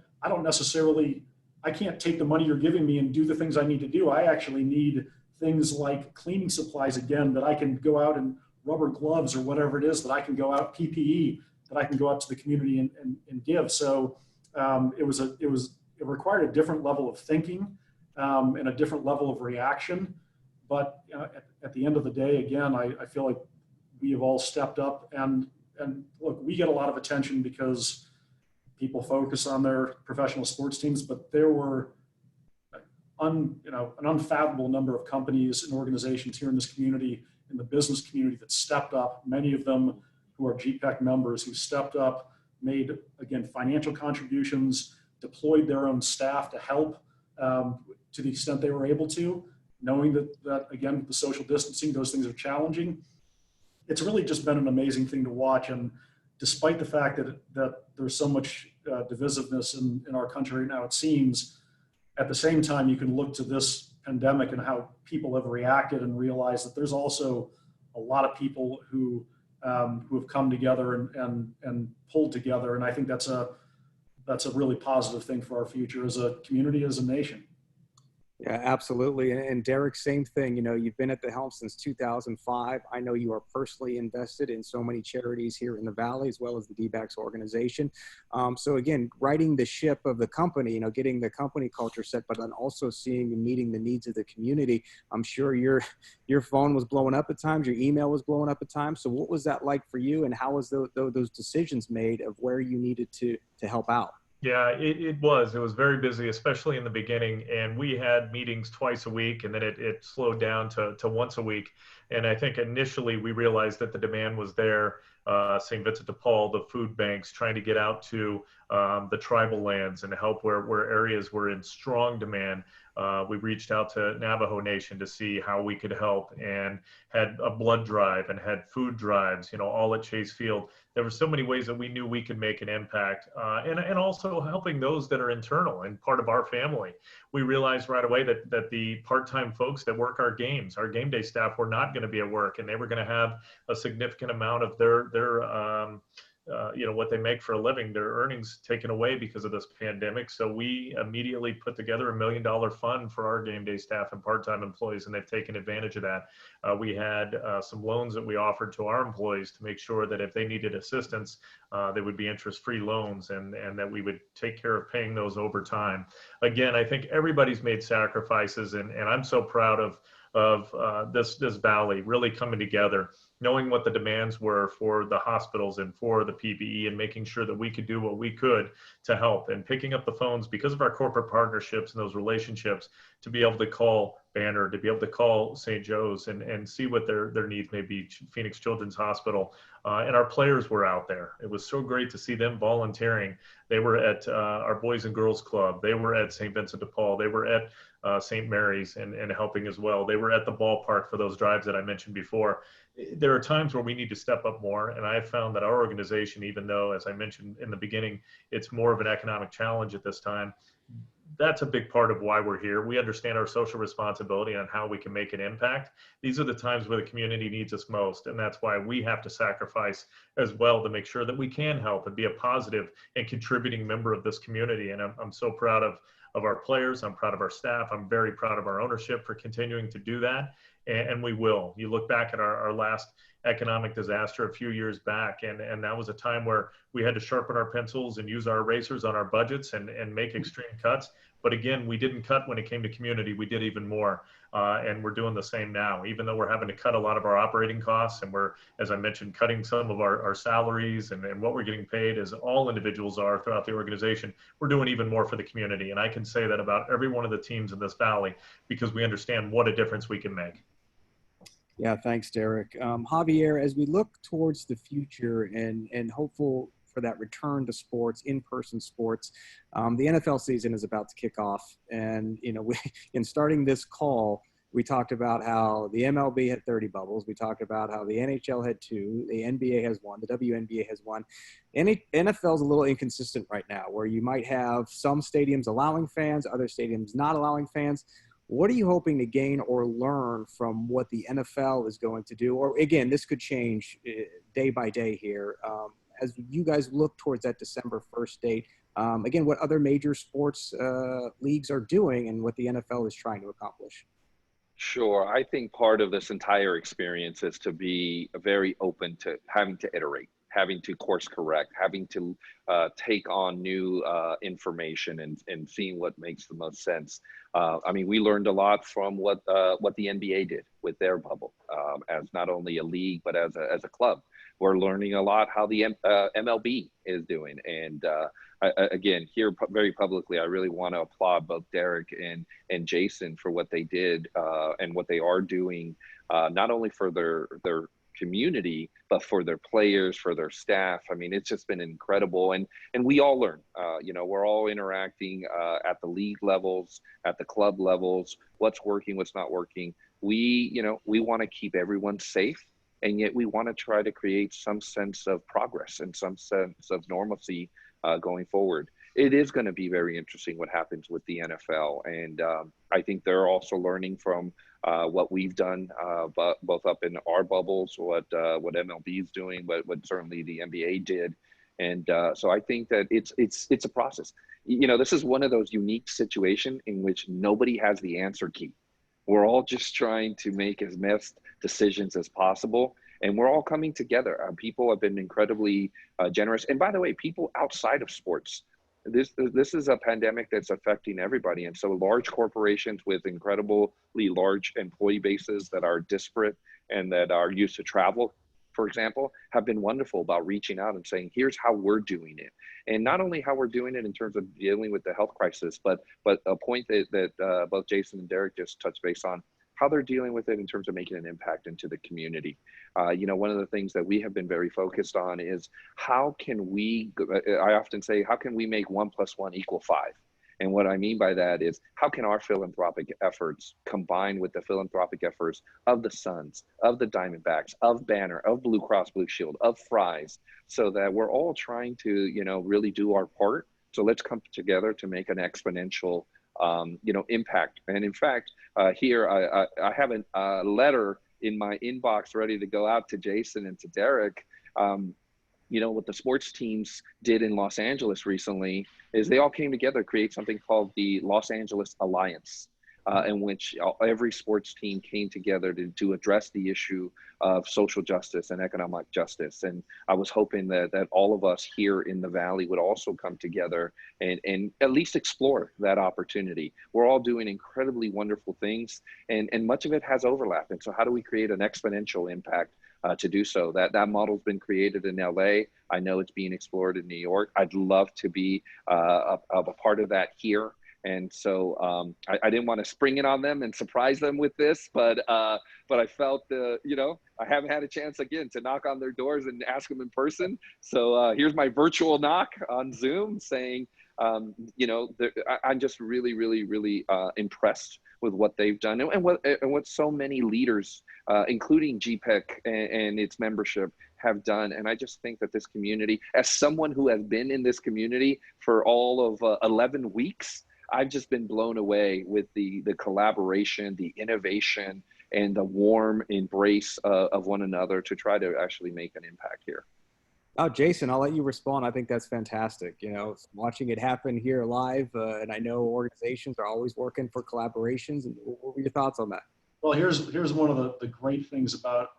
take the money you're giving me and do the things I need to do. I actually need things like cleaning supplies again, that I can go out and rubber gloves or whatever it is that I can go out, PPE, that I can go out to the community and give. So it required a different level of thinking and a different level of reaction. But at the end of the day, again, I feel like we have all stepped up, and look, we get a lot of attention because people focus on their professional sports teams, but there were an unfathomable number of companies and organizations here in this community, in the business community, that stepped up, many of them who are GPEC members, who stepped up, made, again, financial contributions, deployed their own staff to help to the extent they were able to, knowing that again, with the social distancing, those things are challenging. It's really just been an amazing thing to watch. And despite the fact that there's so much divisiveness in our country right now, it seems, at the same time, you can look to this pandemic and how people have reacted and realize that there's also a lot of people who have come together and pulled together. And I think that's a really positive thing for our future as a community, as a nation.
Yeah, absolutely. And Derrick, same thing. You've been at the helm since 2005. I know you are personally invested in so many charities here in the Valley, as well as the D-backs organization. So again, righting the ship of the company, getting the company culture set, but then also seeing and meeting the needs of the community. I'm sure your phone was blowing up at times, your email was blowing up at times. So what was that like for you, and how was those decisions made of where you needed to help out?
Yeah, it was very busy, especially in the beginning. And we had meetings twice a week, and then it slowed down to once a week. And I think initially we realized that the demand was there. St. Vincent de Paul, the food banks, trying to get out to the tribal lands and help where areas were in strong demand. We reached out to Navajo Nation to see how we could help, and had a blood drive and had food drives, all at Chase Field. There were so many ways that we knew we could make an impact, and also helping those that are internal and part of our family. We realized right away that the part-time folks that work our games, our game day staff, were not going to be at work, and they were going to have a significant amount of their what they make for a living, their earnings taken away because of this pandemic. So we immediately put together $1 million fund for our game day staff and part-time employees, and they've taken advantage of that. We had some loans that we offered to our employees to make sure that if they needed assistance, they would be interest-free loans, and that we would take care of paying those over time. Again, I think everybody's made sacrifices, and I'm so proud of this Valley really coming together, knowing what the demands were for the hospitals and for the PPE, and making sure that we could do what we could to help, and picking up the phones because of our corporate partnerships and those relationships, to be able to call Banner, to be able to call St. Joe's and see what their needs may be, Phoenix Children's Hospital. And our players were out there. It was so great to see them volunteering. They were at our Boys and Girls Club. They were at St. Vincent de Paul. They were at St. Mary's and helping as well. They were at the ballpark for those drives that I mentioned before. There are times where we need to step up more, and I have found that our organization, even though, as I mentioned in the beginning, it's more of an economic challenge at this time, that's a big part of why we're here. We understand our social responsibility and how we can make an impact. These are the times where the community needs us most, and that's why we have to sacrifice as well to make sure that we can help and be a positive and contributing member of this community. And I'm so proud of our players. I'm proud of our staff. I'm very proud of our ownership for continuing to do that. And we will. You look back at our last economic disaster a few years back, and that was a time where we had to sharpen our pencils and use our erasers on our budgets and make extreme cuts. But again, we didn't cut when it came to community. We did even more, and we're doing the same now. Even though we're having to cut a lot of our operating costs, and we're, as I mentioned, cutting some of our salaries and what we're getting paid, as all individuals are throughout the organization, we're doing even more for the community. And I can say that about every one of the teams in this valley, because we understand what a difference we can make.
Yeah, thanks, Derrick. Javier, as we look towards the future and hopeful for that return to sports, in-person sports, the NFL season is about to kick off. And, you know, in starting this call, we talked about how the MLB had 30 bubbles. We talked about how the NHL had 2, the NBA has 1, the WNBA has 1. NFL is a little inconsistent right now, where you might have some stadiums allowing fans, other stadiums not allowing fans. What are you hoping to gain or learn from what the NFL is going to do? Or again, this could change day by day here. As you guys look towards that December 1st date, again, what other major sports leagues are doing and what the NFL is trying to accomplish?
Sure. I think part of this entire experience is to be very open to having to iterate, having to course correct, having to take on new information and seeing what makes the most sense. I mean, we learned a lot from what the NBA did with their bubble, as not only a league, but as a club. We're learning a lot how the MLB is doing. And again, here very publicly, I really want to applaud both Derrick and Jason for what they did and what they are doing, not only for their community, but for their players, for their staff. I mean, it's just been incredible. And we all learn, you know, we're all interacting at the league levels, at the club levels, what's working, what's not working. We want to keep everyone safe. And yet we want to try to create some sense of progress and some sense of normalcy going forward. It is going to be very interesting what happens with the NFL. And I think they're also learning from what we've done, both up in our bubbles, what MLB is doing, but what certainly the NBA did. And so I think that it's a process. You know, this is one of those unique situations in which nobody has the answer key. We're all just trying to make as best decisions as possible. And we're all coming together. People have been incredibly generous. And by the way, people outside of sports, this is a pandemic that's affecting everybody. And so large corporations with incredibly large employee bases that are disparate and that are used to travel, for example, have been wonderful about reaching out and saying, here's how we're doing it. And not only how we're doing it in terms of dealing with the health crisis, but a point that both Jason and Derrick just touched base on, how they're dealing with it in terms of making an impact into the community. You know, one of the things that we have been very focused on is how can we, I often say, how can we make 1 + 1 = 5? And what I mean by that is, how can our philanthropic efforts combine with the philanthropic efforts of the Suns, of the Diamondbacks, of Banner, of Blue Cross Blue Shield, of Fry's, so that we're all trying to, you know, really do our part. So let's come together to make an exponential, impact. And in fact, here I have a letter in my inbox ready to go out to Jason and to Derrick. You know, what the sports teams did in Los Angeles recently is they all came together to create something called the Los Angeles Alliance, in which every sports team came together to address the issue of social justice and economic justice. And I was hoping that all of us here in the Valley would also come together and at least explore that opportunity. We're all doing incredibly wonderful things, and much of it has overlap. And so how do we create an exponential impact to do so? That model's been created in LA. I know it's being explored in New York. I'd love to be a part of that here. And so I didn't want to spring it on them and surprise them with this, but I felt, I haven't had a chance again to knock on their doors and ask them in person. So here's my virtual knock on Zoom saying, I'm just really, really, really impressed with what they've done and what so many leaders, including GPEC and its membership, have done. And I just think that this community, as someone who has been in this community for all of 11 weeks, I've just been blown away with the collaboration, the innovation, and the warm embrace of one another to try to actually make an impact here.
Oh, Jason, I'll let you respond. I think that's fantastic. You know, watching it happen here live, and I know organizations are always working for collaborations. And what were your thoughts on that?
Well, here's one of the great things about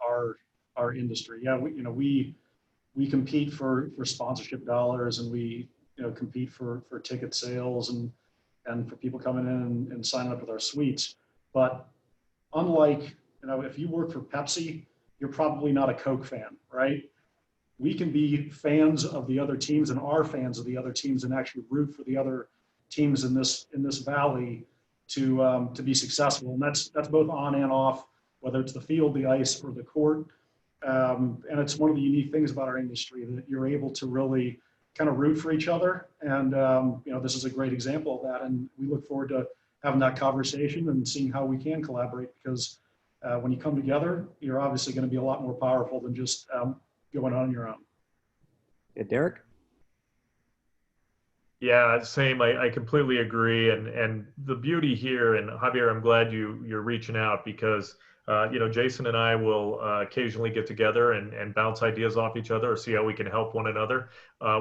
our industry. Yeah, we compete for sponsorship dollars, and we compete for ticket sales and for people coming in and signing up with our suites. But unlike, if you work for Pepsi, you're probably not a Coke fan, right? We can be fans of the other teams and are fans of the other teams and actually root for the other teams in this valley to be successful. And that's both on and off, whether it's the field, the ice, or the court. And it's one of the unique things about our industry that you're able to really kind of root for each other. And this is a great example of that. And we look forward to having that conversation and seeing how we can collaborate, because when you come together, you're obviously going to be a lot more powerful than just going on your own.
Yeah, Derrick?
Yeah, same. I completely agree. And the beauty here, and Javier, I'm glad you're reaching out, because Jason and I will occasionally get together and bounce ideas off each other or see how we can help one another.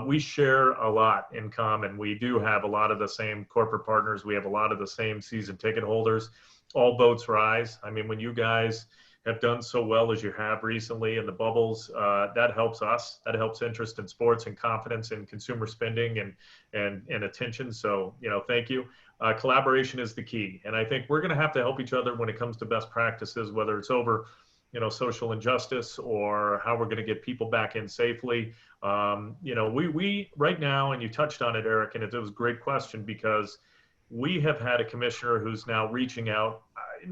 We share a lot in common. We do have a lot of the same corporate partners. We have a lot of the same season ticket holders. All boats rise. I mean, when you guys have done so well as you have recently in the bubbles, that helps us. That helps interest in sports and confidence in consumer spending and attention. So, thank you. Collaboration is the key. And I think we're going to have to help each other when it comes to best practices, whether it's over, social injustice or how we're going to get people back in safely. We right now, and you touched on it, Eric, and it was a great question, because we have had a commissioner who's now reaching out,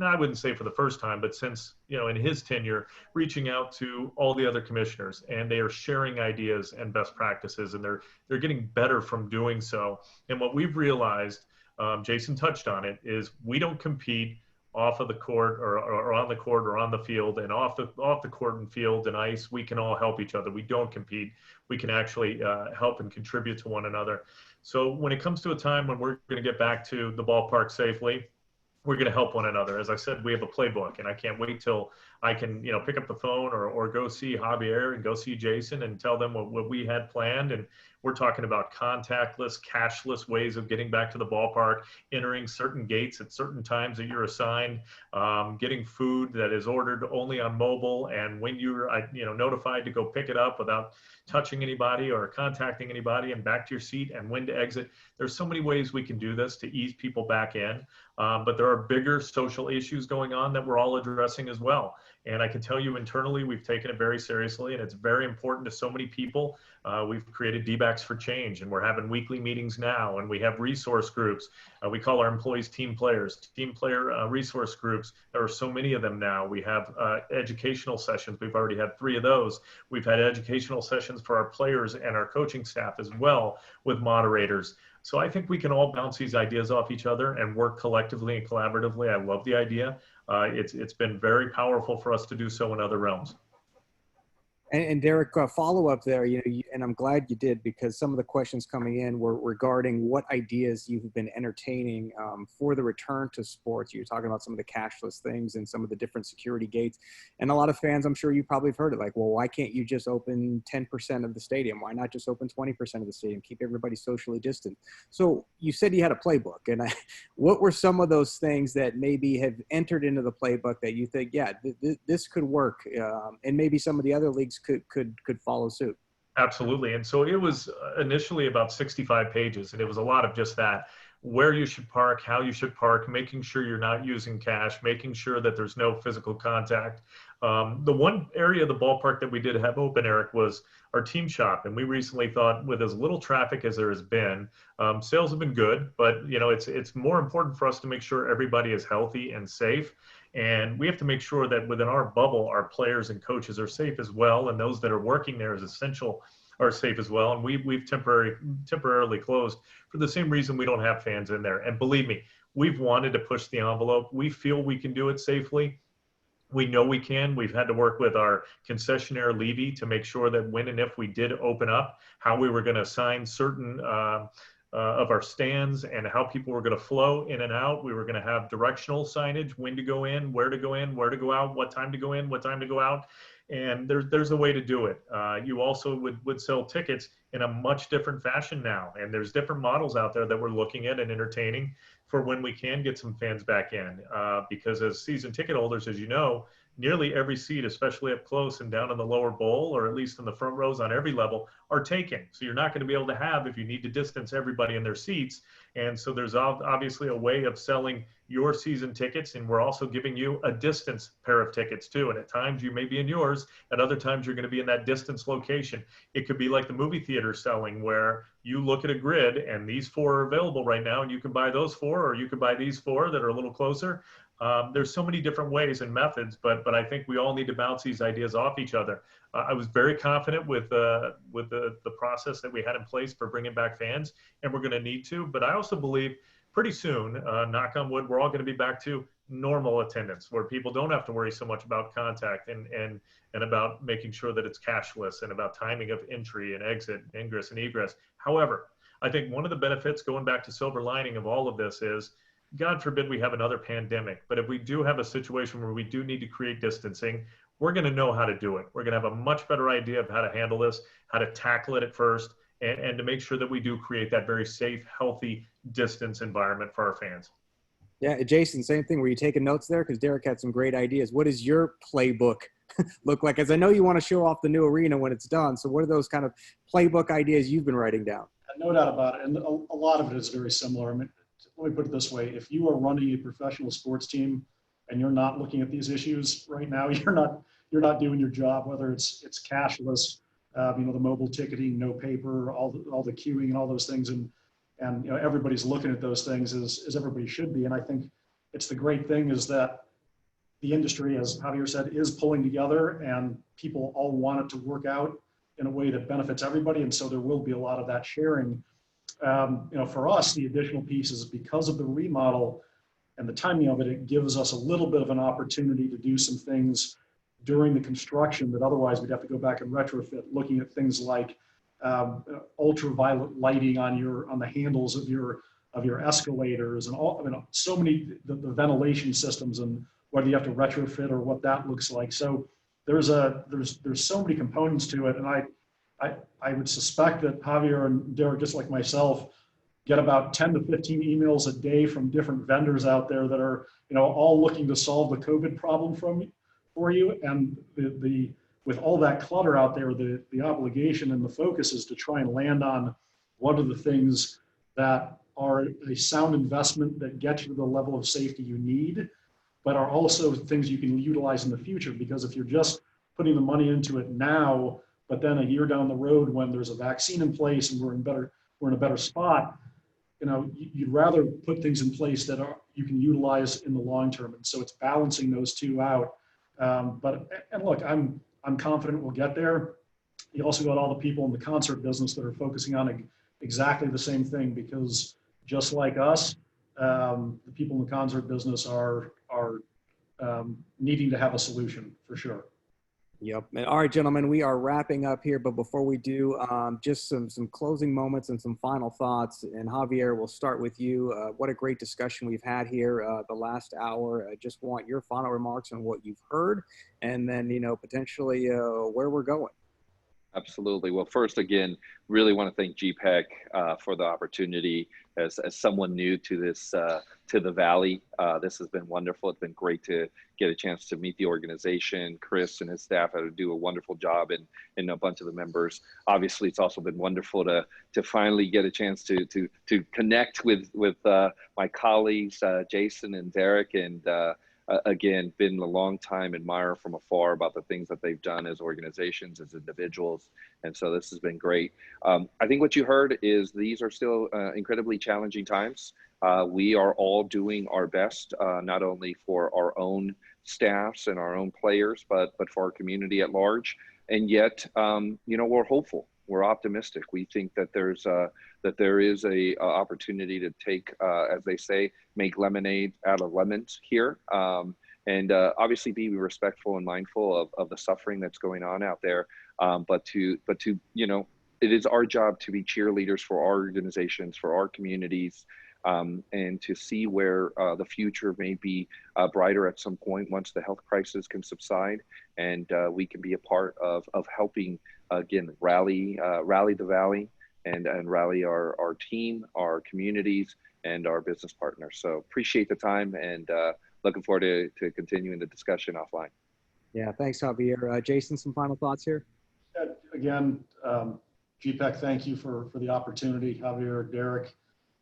I wouldn't say for the first time, but since, in his tenure, reaching out to all the other commissioners, and they are sharing ideas and best practices, and they're getting better from doing so. And what we've realized, Jason touched on it, is we don't compete off of the court or on the court or on the field, and off the court and field and ice. We can all help each other. We don't compete. We can actually help and contribute to one another. So when it comes to a time when we're going to get back to the ballpark safely, we're going to help one another. As I said, we have a playbook, and I can't wait till I can, pick up the phone or go see Javier and go see Jason and tell them what we had planned. And we're talking about contactless, cashless ways of getting back to the ballpark, entering certain gates at certain times that you're assigned, getting food that is ordered only on mobile, and when you're, notified to go pick it up without touching anybody or contacting anybody, and back to your seat, and when to exit. There's so many ways we can do this to ease people back in, but there are bigger social issues going on that we're all addressing as well. And I can tell you internally, we've taken it very seriously, and it's very important to so many people. We've created D-backs for change, and we're having weekly meetings now, and we have resource groups. We call our employees team players, team player resource groups. There are so many of them now. We have educational sessions. We've already had 3 of those. We've had educational sessions for our players and our coaching staff as well, with moderators. So I think we can all bounce these ideas off each other and work collectively and collaboratively. I love the idea. It's been very powerful for us to do so in other realms.
And Derrick, follow up there, and I'm glad you did, because some of the questions coming in were regarding what ideas you've been entertaining for the return to sports. You're talking about some of the cashless things and some of the different security gates. And a lot of fans, I'm sure you probably have heard it, like, well, why can't you just open 10% of the stadium? Why not just open 20% of the stadium? Keep everybody socially distant. So you said you had a playbook. And what were some of those things that maybe have entered into the playbook that you think, yeah, this could work, and maybe some of the other leagues could follow suit?
Absolutely. And so it was initially about 65 pages, and it was a lot of just that: where you should park, how you should park, making sure you're not using cash, making sure that there's no physical contact. The one area of the ballpark that we did have open, Eric, was our team shop. And we recently thought, with as little traffic as there has been, sales have been good, but it's more important for us to make sure everybody is healthy and safe. And we have to make sure that within our bubble, our players and coaches are safe as well, and those that are working there as essential are safe as well. And we've temporarily closed for the same reason we don't have fans in there. And believe me, we've wanted to push the envelope. We feel we can do it safely. We know we can. We've had to work with our concessionaire Levy to make sure that when and if we did open up, how we were going to assign certain of our stands and how people were going to flow in and out. We were going to have directional signage, when to go in, where to go in, where to go out, what time to go in, what time to go out. And there's a way to do it. You also would sell tickets in a much different fashion now. And there's different models out there that we're looking at and entertaining for when we can get some fans back in. Because as season ticket holders, as you know, nearly every seat, especially up close and down in the lower bowl, or at least in the front rows on every level, are taken. So you're not going to be able to have, if you need to distance everybody in their seats. And so there's obviously a way of selling your season tickets, and we're also giving you a distance pair of tickets too. And at times you may be in yours, at other times you're going to be in that distance location. It could be like the movie theater selling, where you look at a grid and these 4 are available right now, and you can buy those 4, or you can buy these 4 that are a little closer. There's so many different ways and methods, but I think we all need to bounce these ideas off each other. I was very confident with the process that we had in place for bringing back fans, and we're going to need to. But I also believe pretty soon, knock on wood, we're all going to be back to normal attendance, where people don't have to worry so much about contact and about making sure that it's cashless and about timing of entry and exit, ingress and egress. However, I think one of the benefits, going back to silver lining of all of this, is God forbid we have another pandemic, but if we do have a situation where we do need to create distancing, we're going to know how to do it. We're going to have a much better idea of how to handle this, how to tackle it at first, and to make sure that we do create that very safe, healthy distance environment for our fans.
Yeah, Jason, same thing. Were you taking notes there? Because Derrick had some great ideas. What does your playbook look like? As I know you want to show off the new arena when it's done. So what are those kind of playbook ideas you've been writing down?
No doubt about it. And a lot of it is very similar. I mean, let me put it this way. If you are running a professional sports team and you're not looking at these issues right now, you're not doing your job, whether it's cashless, the mobile ticketing, no paper, all the queuing and all those things. And everybody's looking at those things as everybody should be. And I think it's the great thing is that the industry, as Javier said, is pulling together, and people all want it to work out in a way that benefits everybody. And so there will be a lot of that sharing. For us, the additional piece is because of the remodel and the timing of it, it gives us a little bit of an opportunity to do some things during the construction that otherwise we'd have to go back and retrofit, looking at things like ultraviolet lighting on the handles of your escalators and so many the ventilation systems, and whether you have to retrofit or what that looks like. So there's so many components to it, and I would suspect that Javier and Derrick, just like myself, get about 10 to 15 emails a day from different vendors out there that are, all looking to solve the COVID problem for you. And with all that clutter out there, the obligation and the focus is to try and land on what are the things that are a sound investment that get you to the level of safety you need, but are also things you can utilize in the future. Because if you're just putting the money into it now, but then a year down the road when there's a vaccine in place and we're in a better spot, you'd rather put things in place that you can utilize in the long term. And so it's balancing those two out. And look, I'm confident we'll get there. You also got all the people in the concert business that are focusing on exactly the same thing, because just like us, the people in the concert business are needing to have a solution for sure.
Yep. All right, gentlemen, we are wrapping up here, but before we do, just some closing moments and some final thoughts. And Javier, we'll start with you. What a great discussion we've had here the last hour. I just want your final remarks on what you've heard, and then, potentially where we're going.
Absolutely. Well, first, again, really want to thank GPEC for the opportunity as someone new to this, to the Valley. This has been wonderful. It's been great to get a chance to meet the organization. Chris and his staff had to do a wonderful job, and a bunch of the members. Obviously, it's also been wonderful to finally get a chance to connect with my colleagues, Jason and Derrick, and again, been a long time admirer from afar about the things that they've done as organizations, as individuals. And so this has been great. I think what you heard is these are still incredibly challenging times. We are all doing our best, not only for our own staffs and our own players, but for our community at large. And yet, we're hopeful. We're optimistic. We think that there is a opportunity to take, as they say, make lemonade out of lemons here, and obviously be respectful and mindful of the suffering that's going on out there, but to it is our job to be cheerleaders for our organizations, for our communities, and to see where the future may be brighter at some point once the health crisis can subside, and we can be a part of helping again rally the valley and rally our team, our communities, and our business partners. So appreciate the time, and looking forward to continuing the discussion offline.
Yeah, thanks, Javier. Jason, some final thoughts here?
Again, GPEC, thank you for the opportunity. Javier, Derrick,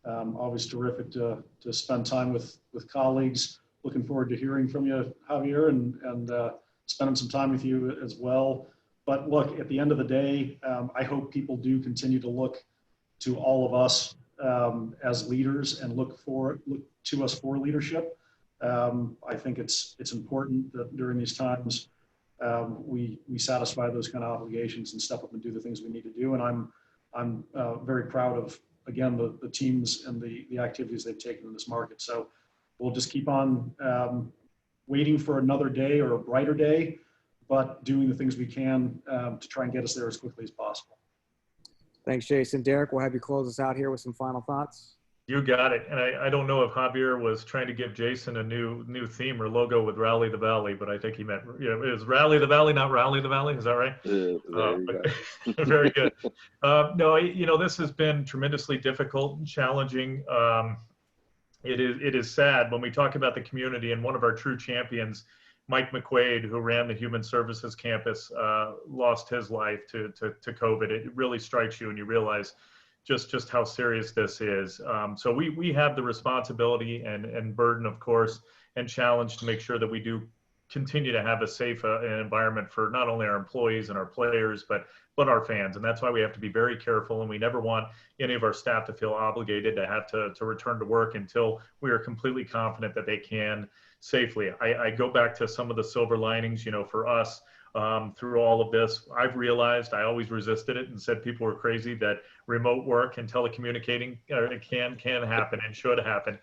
always terrific to spend time with colleagues. Looking forward to hearing from you, Javier, and spending some time with you as well. But look, at the end of the day, I hope people do continue to look to all of us as leaders and look to us for leadership. I think it's important that during these times we satisfy those kind of obligations and step up and do the things we need to do. And I'm very proud of, again, the teams and the activities they've taken in this market. So we'll just keep on waiting for another day or a brighter day, but doing the things we can to try and get us there as quickly as possible.
Thanks, Jason. Derrick, we'll have you close us out here with some final thoughts.
You got it. And I don't know if Javier was trying to give Jason a new theme or logo with Rally the Valley, but I think he meant, it was Rally the Valley, not Rally the Valley. Is that right? Very good. No, this has been tremendously difficult and challenging. It is sad when we talk about the community, and one of our true champions, Mike McQuaid, who ran the Human Services campus, lost his life to COVID. It really strikes you and you realize just how serious this is. So we have the responsibility and burden, of course, and challenge to make sure that we do continue to have a safe environment for not only our employees and our players, but our fans. And that's why we have to be very careful, and we never want any of our staff to feel obligated to have to return to work until we are completely confident that they can safely. I go back to some of the silver linings, for us. Through all of this, I've realized I always resisted it and said people were crazy, that remote work and telecommunicating can happen and should happen.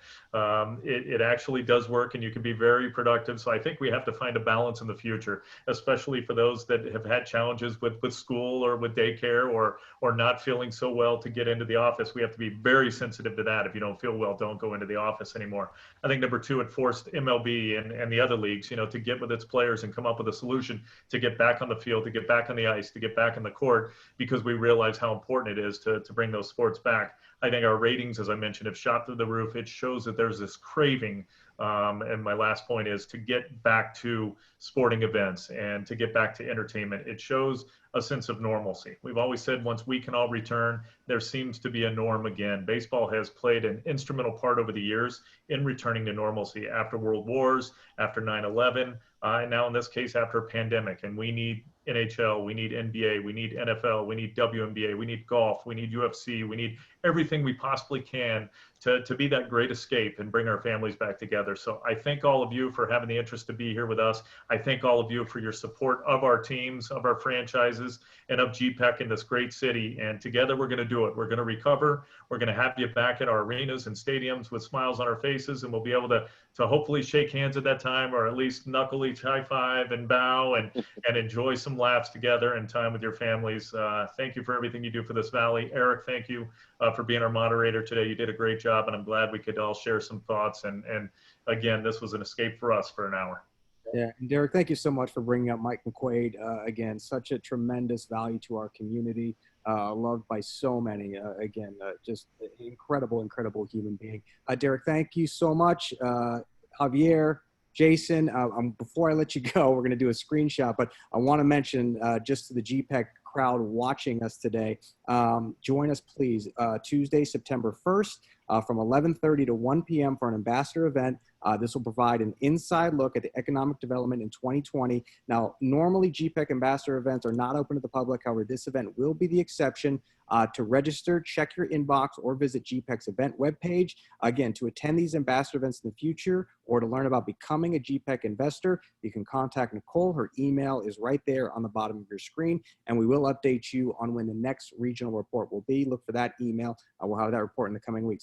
It actually does work, and you can be very productive. So I think we have to find a balance in the future, especially for those that have had challenges with school or with daycare or not feeling so well to get into the office. We have to be very sensitive to that. If you don't feel well, don't go into the office anymore. I think number two, it forced MLB and the other leagues, to get with its players and come up with a solution to get back on the field, to get back on the ice, to get back on the court, because we realize how important it is to bring those sports back. I think our ratings, as I mentioned, have shot through the roof. It shows that there's this craving. And my last point is to get back to sporting events and to get back to entertainment. It shows a sense of normalcy. We've always said once we can all return, there seems to be a norm again. Baseball has played an instrumental part over the years in returning to normalcy after World Wars, after 9/11, and now in this case after a pandemic. And we need NHL, we need NBA, we need NFL, we need WNBA, we need golf, we need UFC, we need everything we possibly can to be that great escape and bring our families back together. So I thank all of you for having the interest to be here with us. I thank all of you for your support of our teams, of our franchises, and of GPEC in this great city. And together we're going to do it. We're going to recover. We're going to have you back at our arenas and stadiums with smiles on our faces, and we'll be able to hopefully shake hands at that time, or at least knuckle each high five and bow and enjoy some laughs together and time with your families. Thank you for everything you do for this valley. Eric, thank you for being our moderator today. You did a great job, and I'm glad we could all share some thoughts. And again, this was an escape for us for an hour.
Yeah, and Derrick, thank you so much for bringing up Mike McQuaid. Again, such a tremendous value to our community, loved by so many. Just incredible human being. Derrick, thank you so much. Javier, Jason, before I let you go, we're going to do a screenshot, but I want to mention just to the GPEC crowd watching us today, join us please Tuesday, September 1st from 11:30 to 1 p.m. for an ambassador event. This will provide an inside look at the economic development in 2020. Now, normally GPEC ambassador events are not open to the public. However, this event will be the exception. To register, check your inbox or visit GPEC's event webpage. Again, to attend these ambassador events in the future or to learn about becoming a GPEC investor, you can contact Nicole. Her email is right there on the bottom of your screen, and we will update you on when the next regional report will be. Look for that email. We'll have that report in the coming weeks.